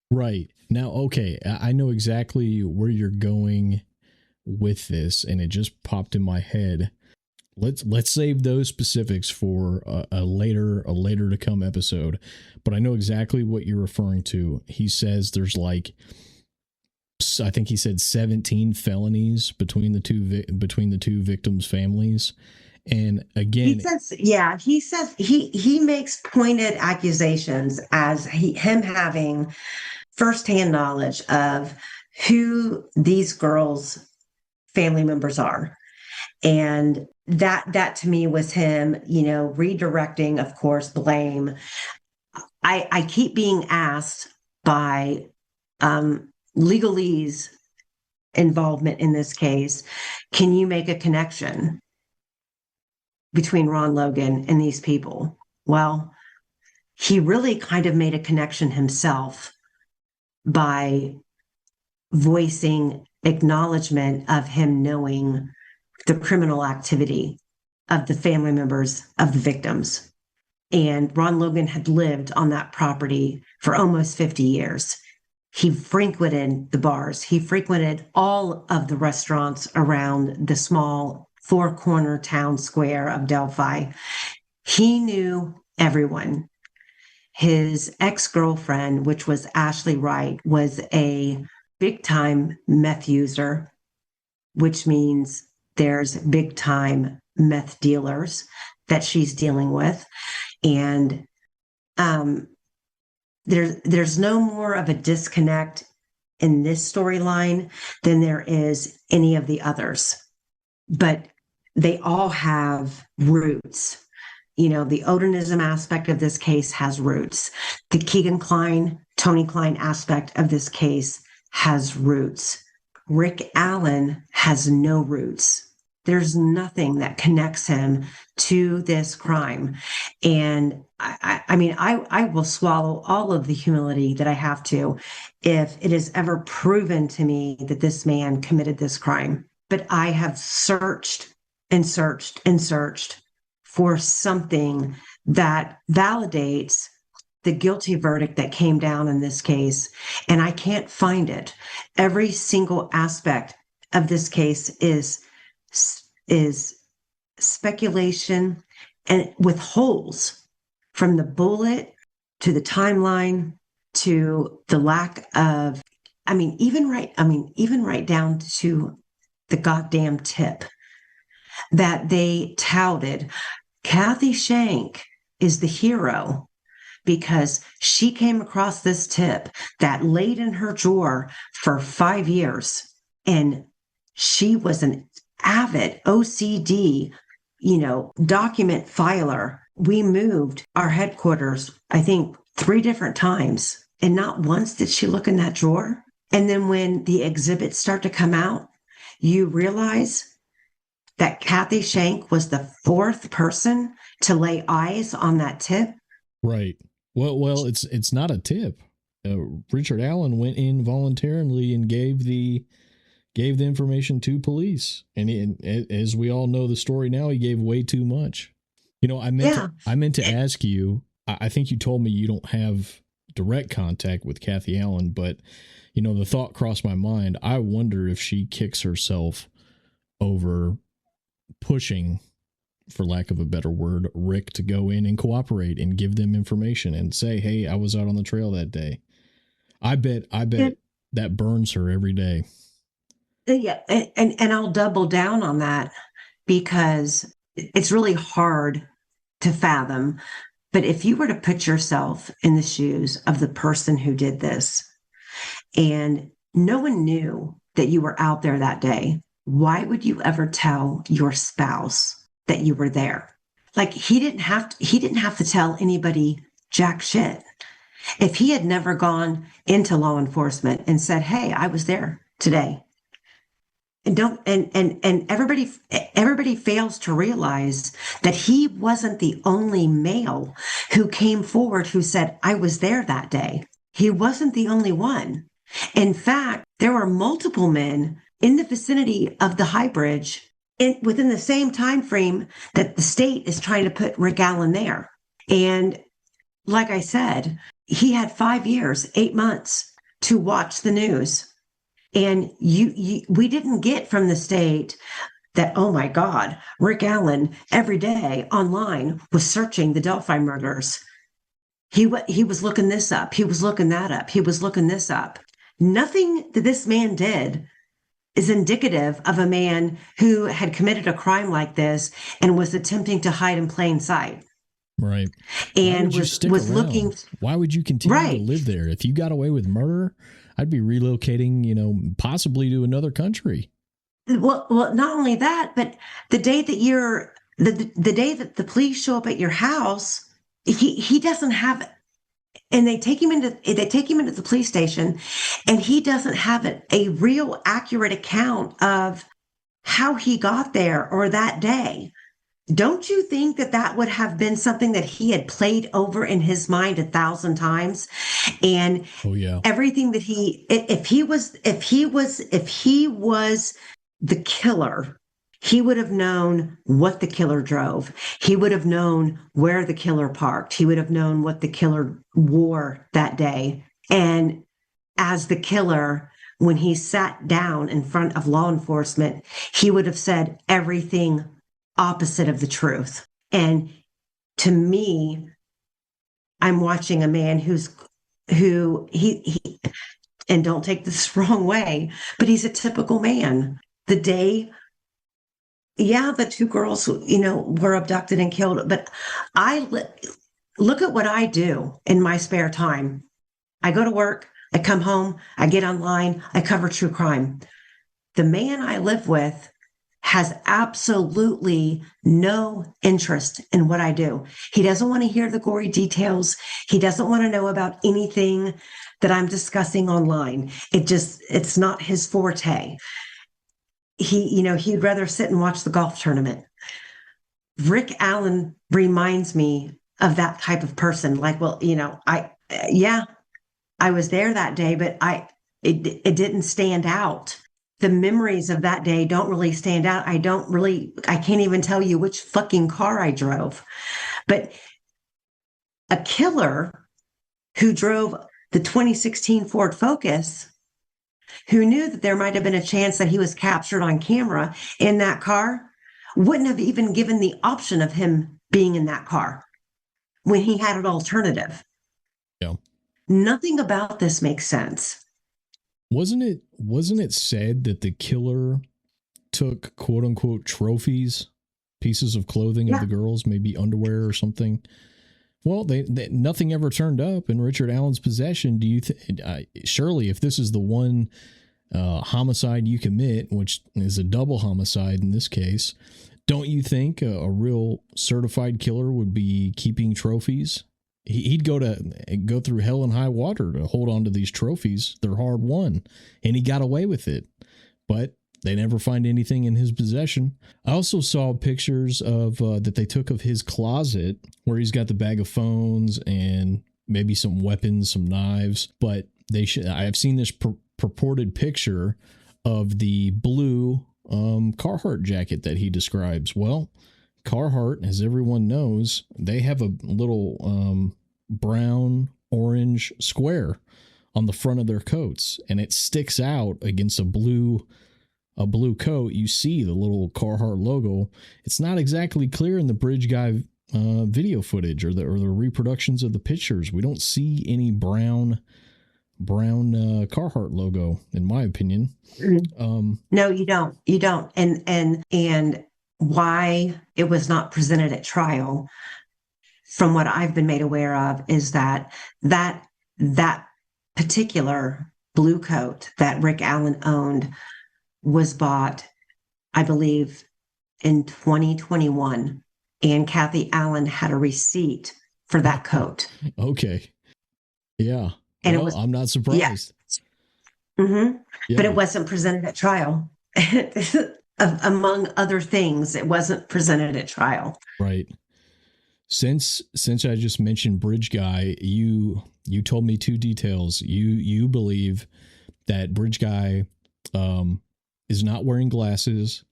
Right. Now, okay, I know exactly where you're going with this, and it just popped in my head. Let's save those specifics for a later to come episode. But I know exactly what you're referring to. He says there's I think he said 17 felonies between the two victims' families. And again,
he says he makes pointed accusations as him having firsthand knowledge of who these girls' family members are. And that to me was him, redirecting, of course, blame. I keep being asked by legalese involvement in this case, can you make a connection between Ron Logan and these people? Well, he really kind of made a connection himself by voicing acknowledgement of him knowing the criminal activity of the family members of the victims. And Ron Logan had lived on that property for almost 50 years. He frequented the bars. He frequented all of the restaurants around the small four-corner town square of Delphi. He knew everyone. His ex-girlfriend, which was Ashley Wright, was a big-time meth user, which means there's big-time meth dealers that she's dealing with. And there's no more of a disconnect in this storyline than there is any of the others. But they all have roots. The Odenism aspect of this case has roots. The Kegan Kline, Tony Kline aspect of this case has roots. Rick Allen has no roots. There's nothing that connects him to this crime. And I will swallow all of the humility that I have to if it is ever proven to me that this man committed this crime. But I have searched and searched and searched for something that validates the guilty verdict that came down in this case, and I can't find it. Every single aspect of this case is speculation and with holes, from the bullet to the timeline to the lack of, even right down to the goddamn tip that they touted. Kathy Shank is the hero because she came across this tip that laid in her drawer for 5 years, and she was an avid OCD, document filer. We moved our headquarters, I think, 3 different times. And not once did she look in that drawer. And then when the exhibits start to come out, you realize that Kathy Shank was the 4th person to lay eyes on that tip.
Right. Well, it's not a tip. Richard Allen went in voluntarily and gave the information to police, and as we all know the story now, he gave way too much. I meant to ask you. I think you told me you don't have direct contact with Kathy Allen, but the thought crossed my mind. I wonder if she kicks herself over pushing, for lack of a better word, Rick to go in and cooperate and give them information and say, hey, I was out on the trail that day. I bet that burns her every day.
Yeah. And I'll double down on that because it's really hard to fathom. But if you were to put yourself in the shoes of the person who did this and no one knew that you were out there that day, why would you ever tell your spouse that you were there? Like he didn't have to tell anybody jack shit. If he had never gone into law enforcement and said, hey, I was there today. And everybody fails to realize that he wasn't the only male who came forward who said, I was there that day. He wasn't the only one. In fact, there were multiple men in the vicinity of the High Bridge within the same time frame that the state is trying to put Rick Allen there. And like I said, he had 5 years, 8 months to watch the news. And we didn't get from the state that, oh my God, Rick Allen every day online was searching the Delphi murders. He was looking this up. He was looking that up. He was looking this up. Nothing that this man did is indicative of a man who had committed a crime like this and was attempting to hide in plain sight.
Right.
And was looking.
Why would you continue to live there? If you got away with murder, I'd be relocating, possibly to another country.
Well, not only that, but the day that the day that the police show up at your house, he doesn't have, and they take him into the police station, and he doesn't have a real accurate account of how he got there or that day. Don't you think that would have been something that he had played over in his mind 1,000 times? And everything that if he was the killer, he would have known what the killer drove. He would have known where the killer parked. He would have known what the killer wore that day. And as the killer, when he sat down in front of law enforcement, he would have said everything opposite of the truth. And to me, I'm watching a man who and don't take this the wrong way, but he's a typical man. The day, the 2 girls, were abducted and killed, but look at what I do in my spare time. I go to work, I come home, I get online, I cover true crime. The man I live with has absolutely no interest in what I do. He doesn't want to hear the gory details. He doesn't want to know about anything that I'm discussing online. It's not his forte. He'd rather sit and watch the golf tournament. Rick Allen reminds me of that type of person. Like, well, I was there that day, but it didn't stand out. The memories of that day don't really stand out. I can't even tell you which fucking car I drove. But a killer who drove the 2016 Ford Focus, who knew that there might have been a chance that he was captured on camera in that car, wouldn't have even given the option of him being in that car when he had an alternative.
Yeah.
Nothing about this makes sense.
Wasn't it said that the killer took quote unquote trophies, pieces of clothing of the girls, maybe underwear or something? Well, they nothing ever turned up in Richard Allen's possession. Do you surely if this is the one homicide you commit, which is a double homicide in this case, don't you think a real certified killer would be keeping trophies? He'd go through hell and high water to hold on to these trophies. They're hard won, and he got away with it. But they never find anything in his possession. I also saw pictures of that they took of his closet where he's got the bag of phones and maybe some weapons, some knives. But I've seen this purported picture of the blue Carhartt jacket that he describes. Well, Carhartt, as everyone knows, they have a little brown orange square on the front of their coats, and it sticks out against a blue coat. You see the little Carhartt logo. It's not exactly clear in the Bridge Guy video footage or the reproductions of the pictures. We don't see any brown Carhartt logo, in my opinion.
No, you don't. And why it was not presented at trial, from what I've been made aware of, is that particular blue coat that Rick Allen owned was bought, I believe, in 2021, and Kathy Allen had a receipt for that coat.
Okay. Yeah.
And
well, I'm not surprised.
Yeah. Mm-hmm.
Yeah.
But it wasn't presented at trial. Among other things, it wasn't presented at trial.
Right. Since I just mentioned Bridge Guy, you told me two details. You believe that Bridge Guy is not wearing glasses,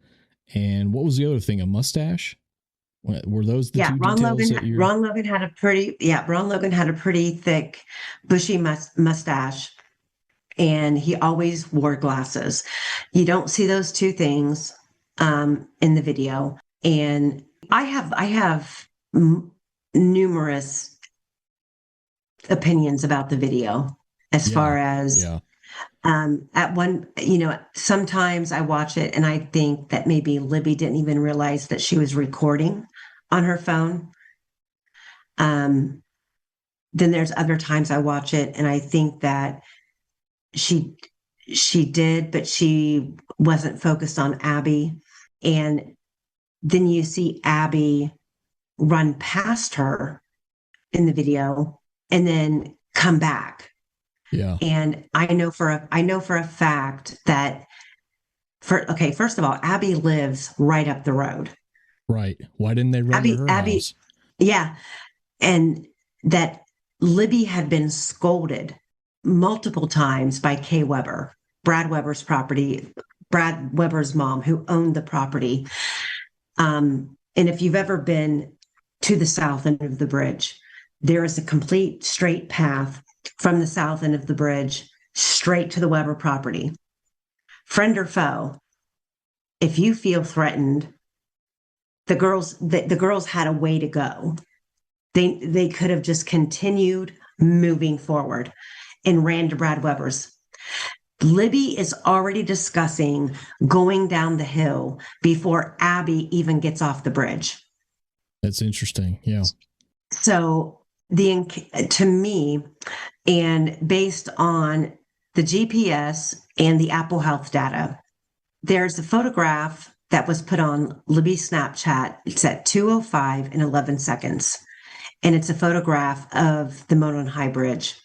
and what was the other thing? A mustache? Were those the two details?
Ron Logan had a pretty thick, bushy mustache, and he always wore glasses. You don't see those two things in the video, and I have numerous opinions about the video as far as. At one, sometimes I watch it and I think that maybe Libby didn't even realize that she was recording on her phone. Then there's other times I watch it and I think that she did, but she wasn't focused on Abby. And then you see Abby run past her in the video and then come back.
Yeah.
And I know for a fact that first of all, Abby lives right up the road.
Right. Why didn't they run to her house?
Yeah. And that Libby had been scolded multiple times by Kay Weber, Brad Weber's mom, who owned the property. And if you've ever been to the south end of the bridge, there is a complete straight path from the south end of the bridge straight to the Weber property. Friend or foe, if you feel threatened, the girls had a way to go. They could have just continued moving forward and ran to Brad Weber's. Libby is already discussing going down the hill before Abby even gets off the bridge.
That's interesting. Yeah.
So to me, and based on the GPS and the Apple Health data, there's a photograph that was put on Libby's Snapchat. It's at 2:05 and 11 seconds. And it's a photograph of the Monon High Bridge.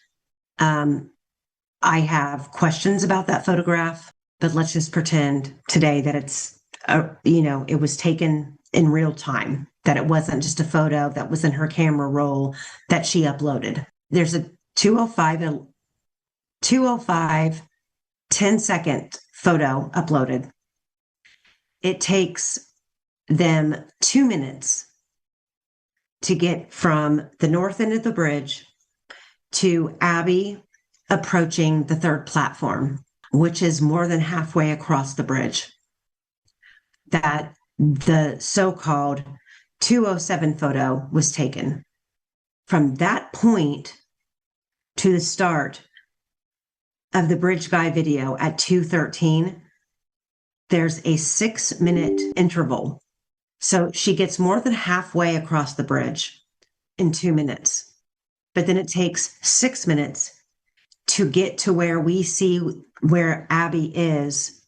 I have questions about that photograph, but let's just pretend today that it was taken in real time, that it wasn't just a photo that was in her camera roll that she uploaded. There's a 2:05 10-second photo uploaded. It takes them 2 minutes to get from the north end of the bridge to Abby approaching the third platform, which is more than halfway across the bridge. That the so-called 2:07 photo was taken. From that point to the start of the Bridge Guy video at 2:13, there's a 6-minute interval. So she gets more than halfway across the bridge in 2 minutes. But then it takes 6 minutes to get to where we see where Abby is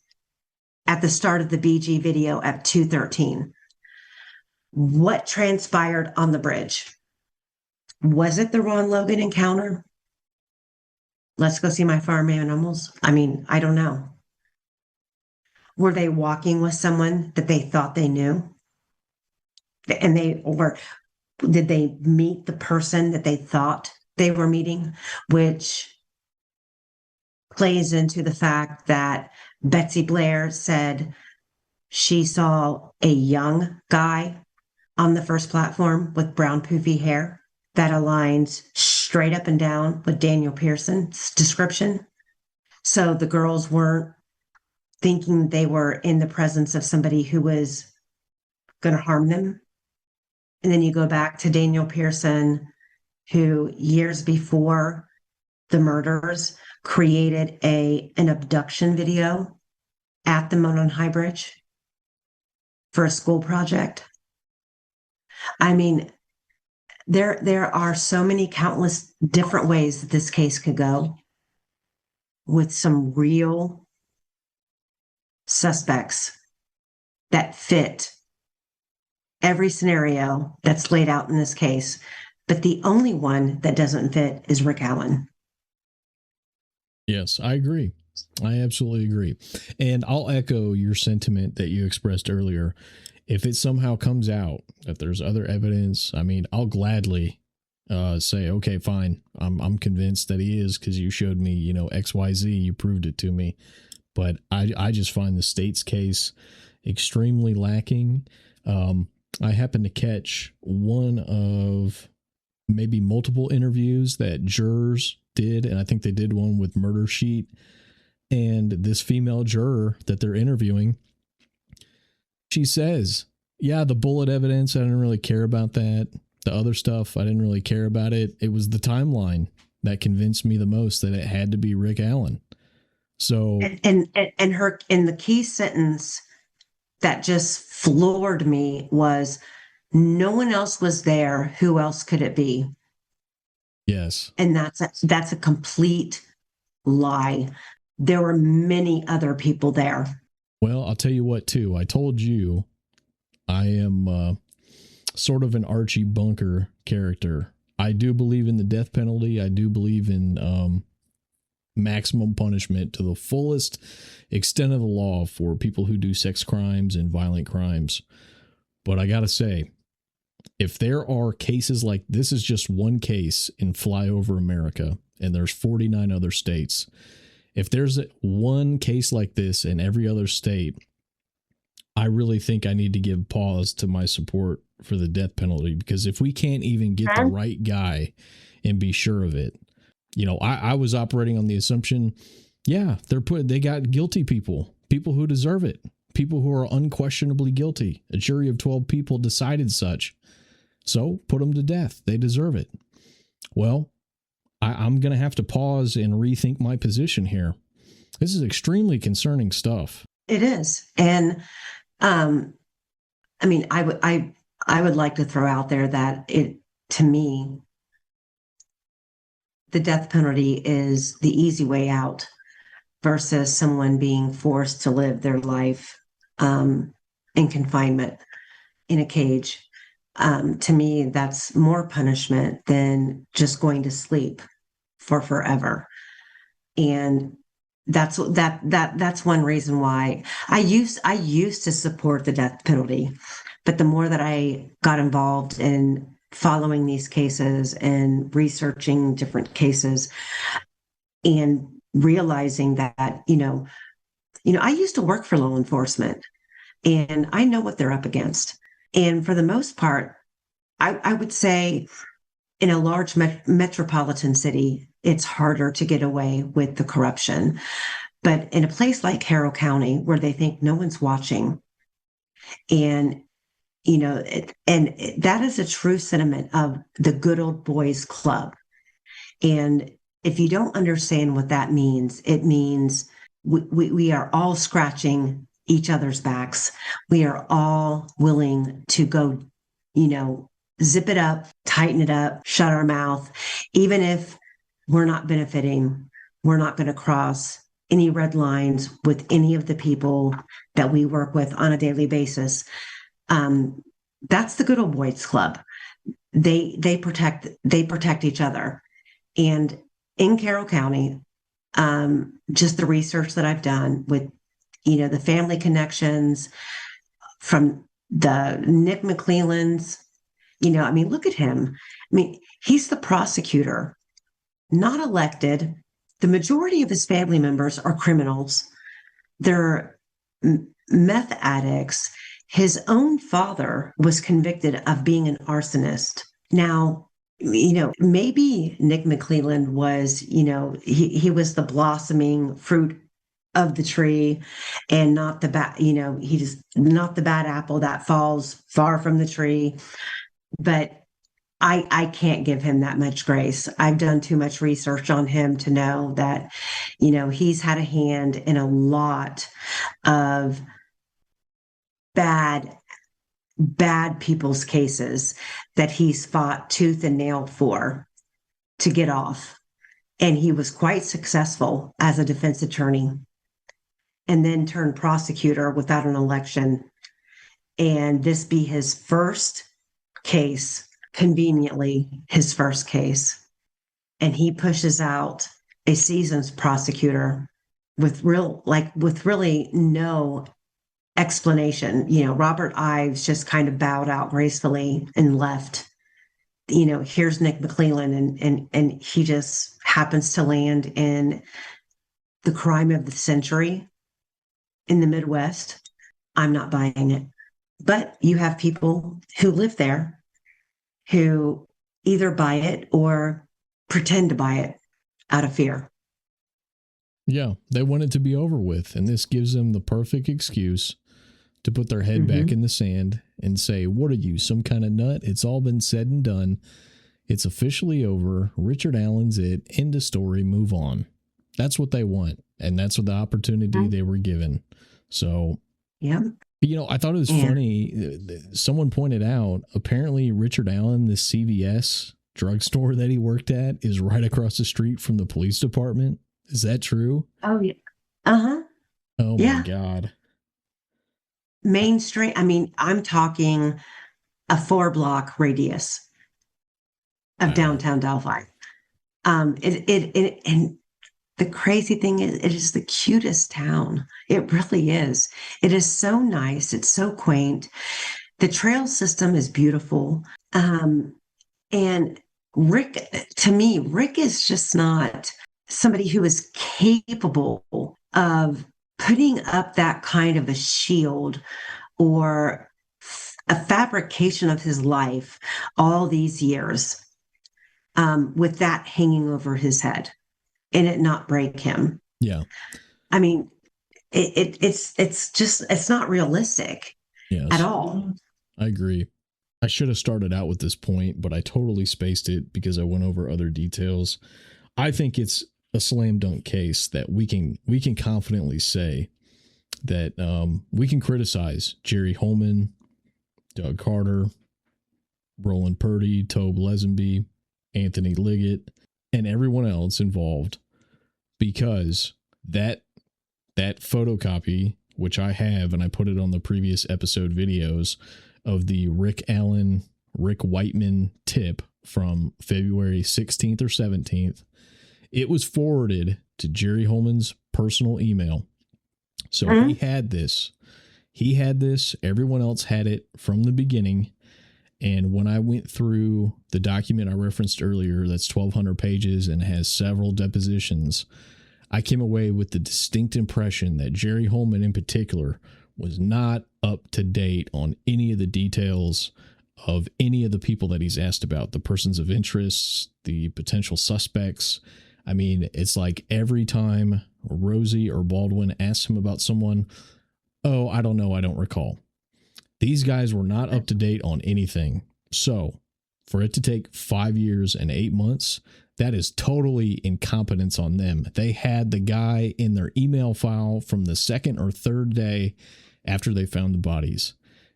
at the start of the BG video at 2:13. What transpired on the bridge? Was it the Ron Logan encounter? Let's go see my farm animals. I mean, I don't know. Were they walking with someone that they thought they knew? Or did they meet the person that they thought they were meeting? Which plays into the fact that Betsy Blair said she saw a young guy on the first platform with brown poofy hair. That aligns straight up and down with Daniel Pearson's description. So the girls weren't thinking they were in the presence of somebody who was going to harm them. And then you go back to Daniel Pearson, who years before the murders created an abduction video at the Monon High Bridge for a school project. I mean, there are so many countless different ways that this case could go with some real suspects that fit every scenario that's laid out in this case. But the only one that doesn't fit is Rick Allen.
Yes, I agree. I absolutely agree. And I'll echo your sentiment that you expressed earlier. If it somehow comes out that there's other evidence, I mean, I'll gladly say, okay, fine. I'm convinced that he is because you showed me, you know, XYZ, you proved it to me. But I just find the state's case extremely lacking. I happened to catch one of maybe multiple interviews that jurors did, and I think they did one with Murder Sheet. And this female juror that they're interviewing, she says, yeah, the bullet evidence, I didn't really care about that. The other stuff, I didn't really care about it. It was the timeline that convinced me the most that it had to be Rick Allen. So,
and her, in the key sentence that just floored me was, no one else was there. Who else could it be?
yes.
And that's a complete lie. There were many other people there.
Well, I'll tell you what, too. I told you I am sort of an Archie Bunker character. I do believe in the death penalty. I do believe in maximum punishment to the fullest extent of the law for people who do sex crimes and violent crimes. But I got to say, if there are cases like this, is just one case in Flyover America, and there's 49 other states. If there's one case like this in every other state, I really think I need to give pause to my support for the death penalty, because if we can't even get the right guy and be sure of it, you know, I was operating on the assumption, yeah, they got guilty people who deserve it, people who are unquestionably guilty. A jury of 12 people decided such. So put them to death. They deserve it. Well, I'm going to have to pause and rethink my position here. This is extremely concerning stuff.
It is. And I mean, I would like to throw out there that to me, the death penalty is the easy way out versus someone being forced to live their life in confinement in a cage. To me, that's more punishment than just going to sleep for forever. And that's one reason why I used to support the death penalty. But the more that I got involved in following these cases and researching different cases and realizing that, you know, I used to work for law enforcement, and I know what they're up against. And for the most part, I would say in a large metropolitan city, it's harder to get away with the corruption. But in a place like Harrow County, where they think no one's watching, and you know, that is a true sentiment of the good old boys club. And if you don't understand what that means, it means we are all scratching each other's backs. We are all willing to go, you know, zip it up, tighten it up, shut our mouth, even if we're not benefiting we're not going to cross any red lines with any of the people that we work with on a daily basis. That's the Good Old Boys Club. They protect each other. And in Carroll County, just the research that I've done with, the family connections from the Nick McClellands, look at him. He's the prosecutor, not elected. The majority of his family members are criminals. They're meth addicts. His own father was convicted of being an arsonist. Now, maybe Nick McClelland was, he was the blossoming fruit of the tree and not the bad, he just not the bad apple that falls far from the tree. But I can't give him that much grace. I've done too much research on him to know that, he's had a hand in a lot of bad people's cases that he's fought tooth and nail for to get off. And he was quite successful as a defense attorney and then turned prosecutor without an election. And this be his first case, conveniently his first case. And he pushes out a seasoned prosecutor with really no explanation. Robert Ives just kind of bowed out gracefully and left. Here's Nick McClelland, and he just happens to land in the crime of the century in the Midwest. I'm not buying it. But you have people who live there who either buy it or pretend to buy it out of fear.
Yeah, they want it to be over with, and this gives them the perfect excuse to put their head back in the sand and say, what are you, some kind of nut? It's all been said and done. It's officially over. Richard Allen's it. End of story. Move on. That's what they want, and that's what the opportunity they were given. So,
yeah.
I thought it was funny. Someone pointed out, apparently Richard Allen, the CVS drugstore that he worked at, is right across the street from the police department. Is that true?
Oh, yeah. Uh-huh.
Oh, my God.
Mainstream. I'm talking a 4-block radius of downtown Delphi. And the crazy thing is, it is the cutest town. It really is. It is so nice. It's so quaint. The trail system is beautiful. And Rick is just not somebody who is capable of putting up that kind of a shield or a fabrication of his life all these years, with that hanging over his head and it not break him.
Yeah.
It's not realistic at all.
I agree. I should have started out with this point, but I totally spaced it because I went over other details. I think it's a slam dunk case that we can confidently say that we can criticize Jerry Holman, Doug Carter, Roland Purdy, Tobe Lesenby, Anthony Liggett, and everyone else involved, because that photocopy, which I have, and I put it on the previous episode videos of the Rick Whiteman tip from February 16th or 17th, it was forwarded to Jerry Holman's personal email. So he had this. Everyone else had it from the beginning. And when I went through the document I referenced earlier, that's 1,200 pages and has several depositions, I came away with the distinct impression that Jerry Holman in particular was not up to date on any of the details of any of the people that he's asked about, the persons of interest, the potential suspects. It's like every time Rosie or Baldwin asks him about someone, oh, I don't know, I don't recall. These guys were not up to date on anything. So for it to take 5 years and 8 months, that is totally incompetence on them. They had the guy in their email file from the second or third day after they found the bodies.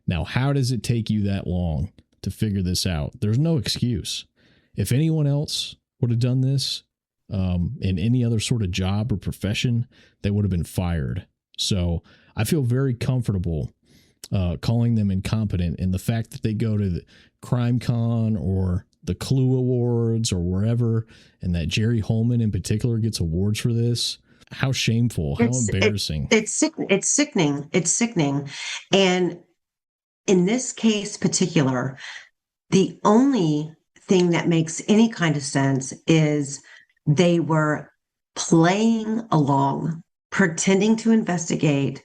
Now, how does it take you that long to figure this out? There's no excuse. If anyone else would have done this, in any other sort of job or profession, they would have been fired. So I feel very comfortable calling them incompetent. And the fact that they go to the CrimeCon or the Clue Awards or wherever, and that Jerry Holman in particular gets awards for this, how shameful, how embarrassing.
It's sickening. It's sickening. And in this case particular, the only thing that makes any kind of sense is they were playing along, pretending to investigate,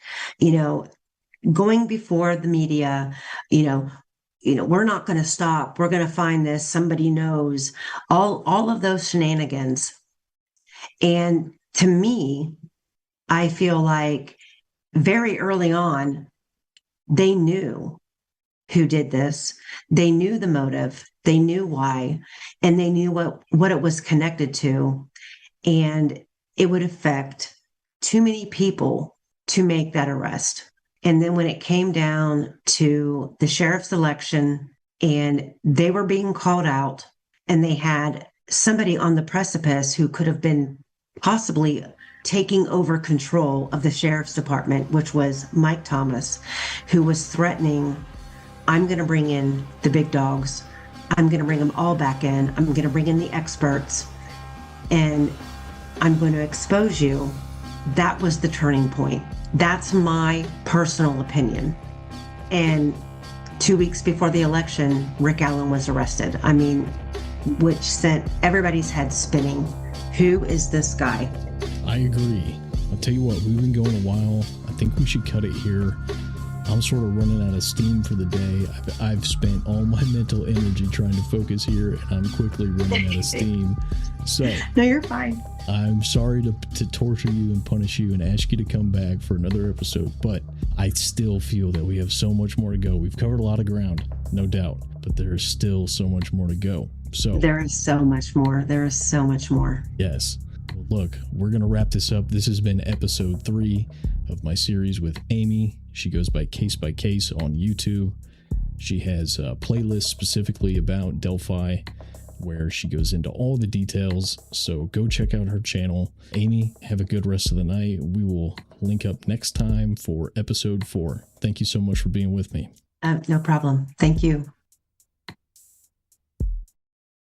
going before the media, we're not going to stop. We're going to find this. Somebody knows all of those shenanigans. And to me, I feel like very early on, they knew who did this. They knew the motive. They knew why, and they knew what it was connected to. And it would affect too many people to make that arrest. And then when it came down to the sheriff's election and they were being called out, and they had somebody on the precipice who could have been possibly taking over control of the sheriff's department, which was Mike Thomas, who was threatening, I'm going to bring in the big dogs. I'm going to bring them all back in. I'm going to bring in the experts, and I'm going to expose you. That was the turning point. That's my personal opinion. And 2 weeks before the election, Rick Allen was arrested. I mean, which sent everybody's head spinning. Who is this guy?
I agree. I'll tell you what, we've been going a while. I think we should cut it here. I'm sort of running out of steam for the day. I've spent all my mental energy trying to focus here, and I'm quickly running out of steam. So
no, you're fine.
I'm sorry to torture you and punish you and ask you to come back for another episode, but I still feel that we have so much more to go. We've covered a lot of ground, no doubt, but there's still so much more to go. So
there is so much more. There is so much more.
Yes. Well, look, we're going to wrap this up. This has been episode 3 of my series with Amy. She goes by Case on YouTube. She has a playlist specifically about Delphi where she goes into all the details. So go check out her channel. Amy, have a good rest of the night. We will link up next time for episode 4. Thank you so much for being with me.
No problem. Thank you.